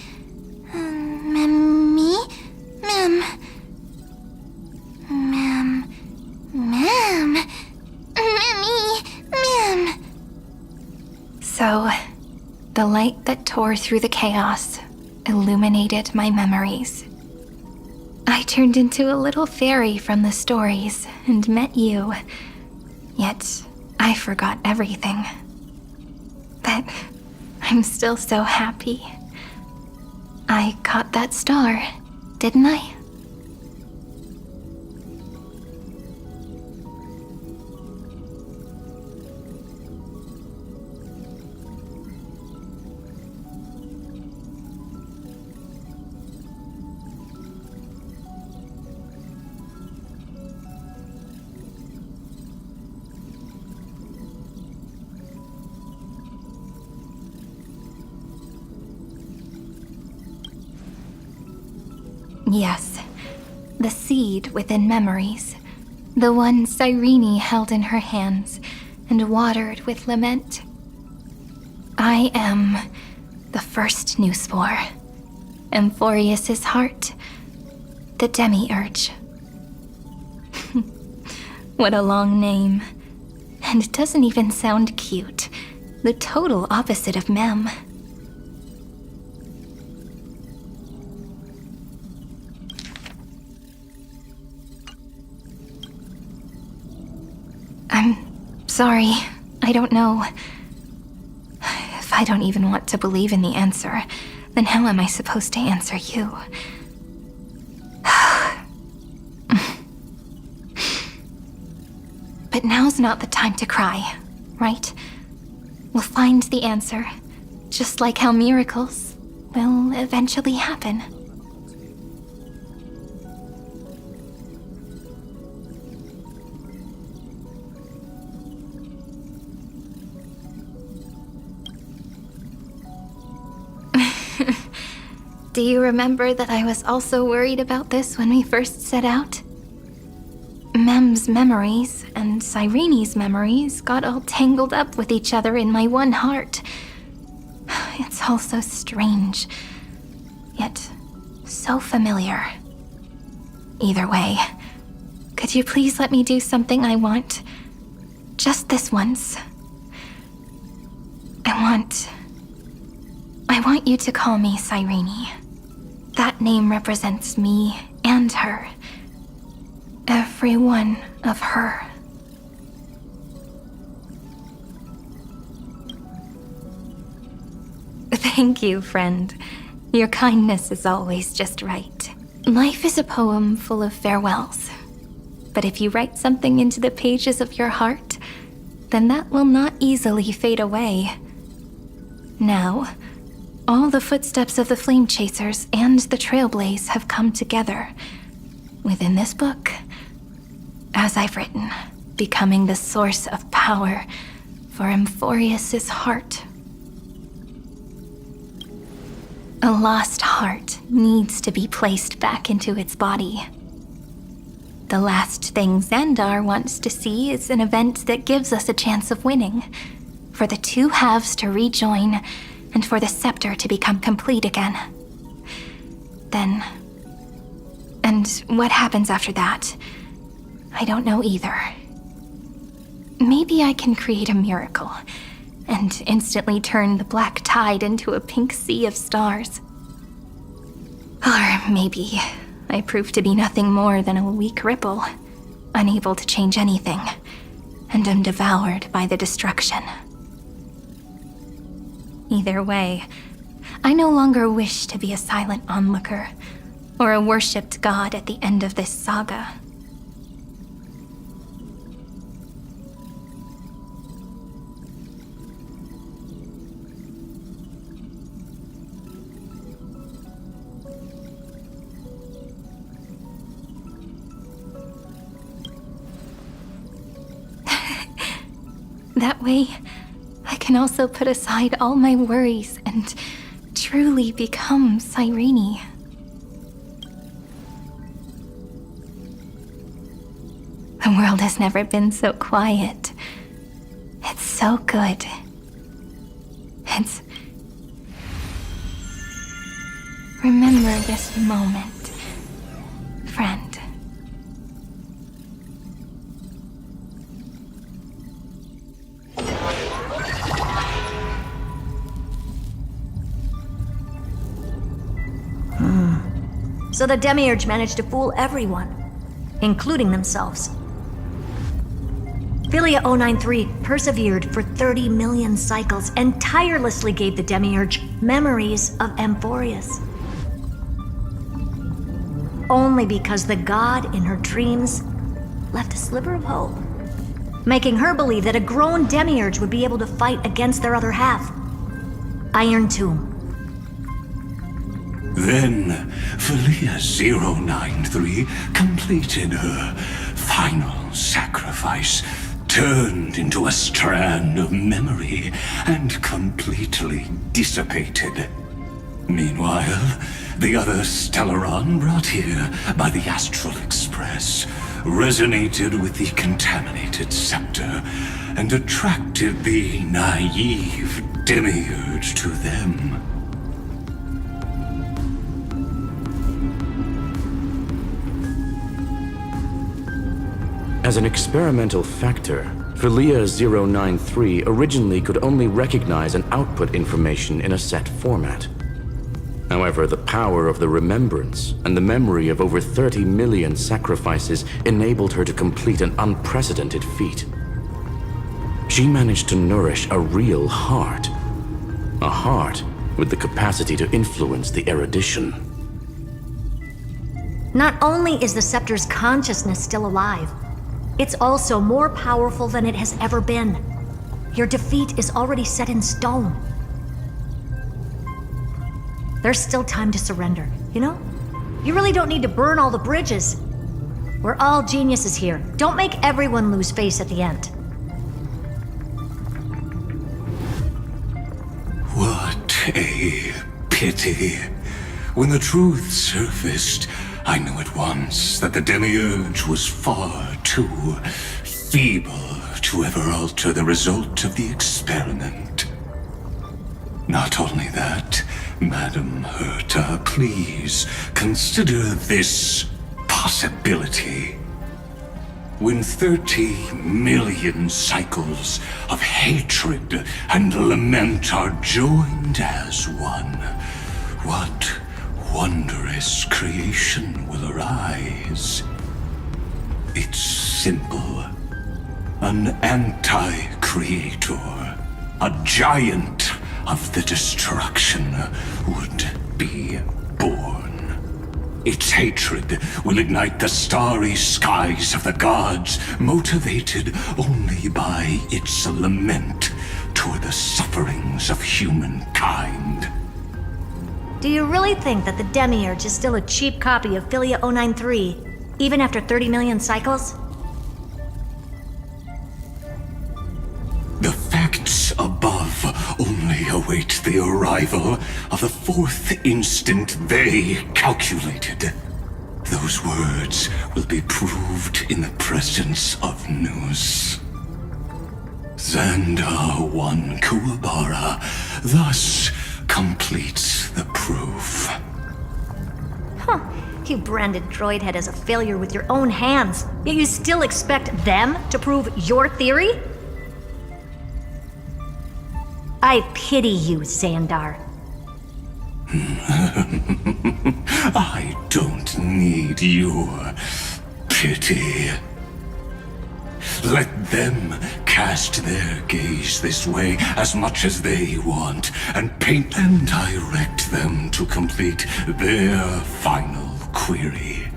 Mimi? Ma'am. Ma'am. Ma'am. Mimi. Ma'am. So, the light that tore through the chaos illuminated my memories. I turned into a little fairy from the stories and met you. Yet, I forgot everything. But I'm still so happy. I caught that star, didn't I? Yes, the seed within memories, the one Cyrene held in her hands and watered with lament. I am the first new spore, Amphorius's heart, the demiurge. What a long name. And it doesn't even sound cute. The total opposite of Mem. I'm sorry. I don't know. If I don't even want to believe in the answer, then how am I supposed to answer you? But now's not the time to cry, right? We'll find the answer, just like how miracles will eventually happen. Do you remember that I was also worried about this when we first set out? Mem's memories and Cyrene's memories got all tangled up with each other in my one heart. It's all so strange, yet so familiar. Either way, could you please let me do something I want? Just this once. I want you to call me Cyrene. That name represents me and her. Every one of her. Thank you, friend. Your kindness is always just right. Life is a poem full of farewells. But if you write something into the pages of your heart, then that will not easily fade away. Now, all the footsteps of the Flame Chasers and the Trailblaze have come together within this book, as I've written, becoming the source of power for Amphorius's heart. A lost heart needs to be placed back into its body. The last thing Xandar wants to see is an event that gives us a chance of winning, for the two halves to rejoin, and for the scepter to become complete again. Then... and what happens after that? I don't know either. Maybe I can create a miracle, and instantly turn the black tide into a pink sea of stars. Or maybe I proved to be nothing more than a weak ripple, unable to change anything, and am devoured by the destruction. Either way, I no longer wish to be a silent onlooker, or a worshipped god at the end of this saga. That way, I can also put aside all my worries and truly become Cyrene. The world has never been so quiet. It's so good. Remember this moment, friend. So the Demiurge managed to fool everyone, including themselves. Philia 093 persevered for 30 million cycles and tirelessly gave the Demiurge memories of Amphorius. Only because the god in her dreams left a sliver of hope, making her believe that a grown Demiurge would be able to fight against their other half, Iron Tomb. Then, Philia 093 completed her final sacrifice, turned into a strand of memory, and completely dissipated. Meanwhile, the other Stellaron brought here by the Astral Express resonated with the contaminated scepter and attracted the naive Demiurge to them. As an experimental factor, Philia 093 originally could only recognize and output information in a set format. However, the power of the remembrance and the memory of over 30 million sacrifices enabled her to complete an unprecedented feat. She managed to nourish a real heart. A heart with the capacity to influence the erudition. Not only is the scepter's consciousness still alive, it's also more powerful than it has ever been. Your defeat is already set in stone. There's still time to surrender, you know? You really don't need to burn all the bridges. We're all geniuses here. Don't make everyone lose face at the end. What a pity. When the truth surfaced, I knew at once that the Demiurge was far too feeble to ever alter the result of the experiment. Not only that, Madam Herta, please consider this possibility. When 30 million cycles of hatred and lament are joined as one, what wondrous creation will arise? It's simple. An anti-creator, a giant of the destruction, would be born. Its hatred will ignite the starry skies of the gods, motivated only by its lament toward the sufferings of humankind. Do you really think that the Demiurge is still a cheap copy of Philia 093, even after 30 million cycles? The facts above only await the arrival of the fourth instant they calculated. Those words will be proved in the presence of Nous. Xandar 1 Kuwabara thus completes the proof. Huh. You branded Droidhead as a failure with your own hands, yet you still expect them to prove your theory? I pity you, Xandar. I don't need your pity. Let them cast their gaze this way as much as they want, and paint and direct them to complete their final query.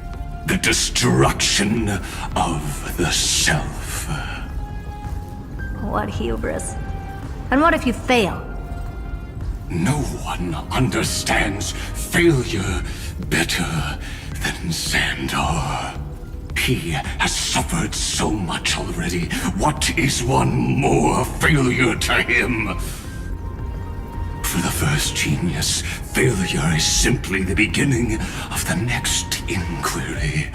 The destruction of the self. What hubris. And what if you fail? No one understands failure better than Xandar. He has suffered so much already. What is one more failure to him? For the first genius, failure is simply the beginning of the next inquiry.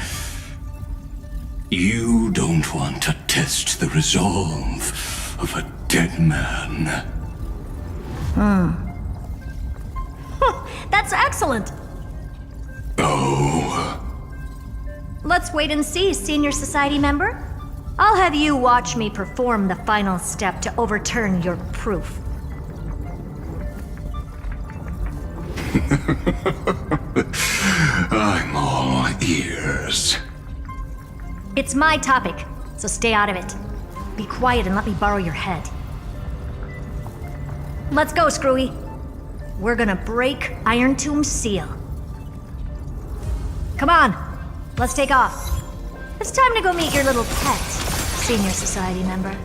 You don't want to test the resolve of a dead man. That's excellent. Oh. Let's wait and see, Senior Society member. I'll have you watch me perform the final step to overturn your proof. I'm all ears. It's my topic, so stay out of it. Be quiet and let me borrow your head. Let's go, Screwy. We're gonna break Iron Tomb's seal. Come on, let's take off. It's time to go meet your little pet, Senior Society member.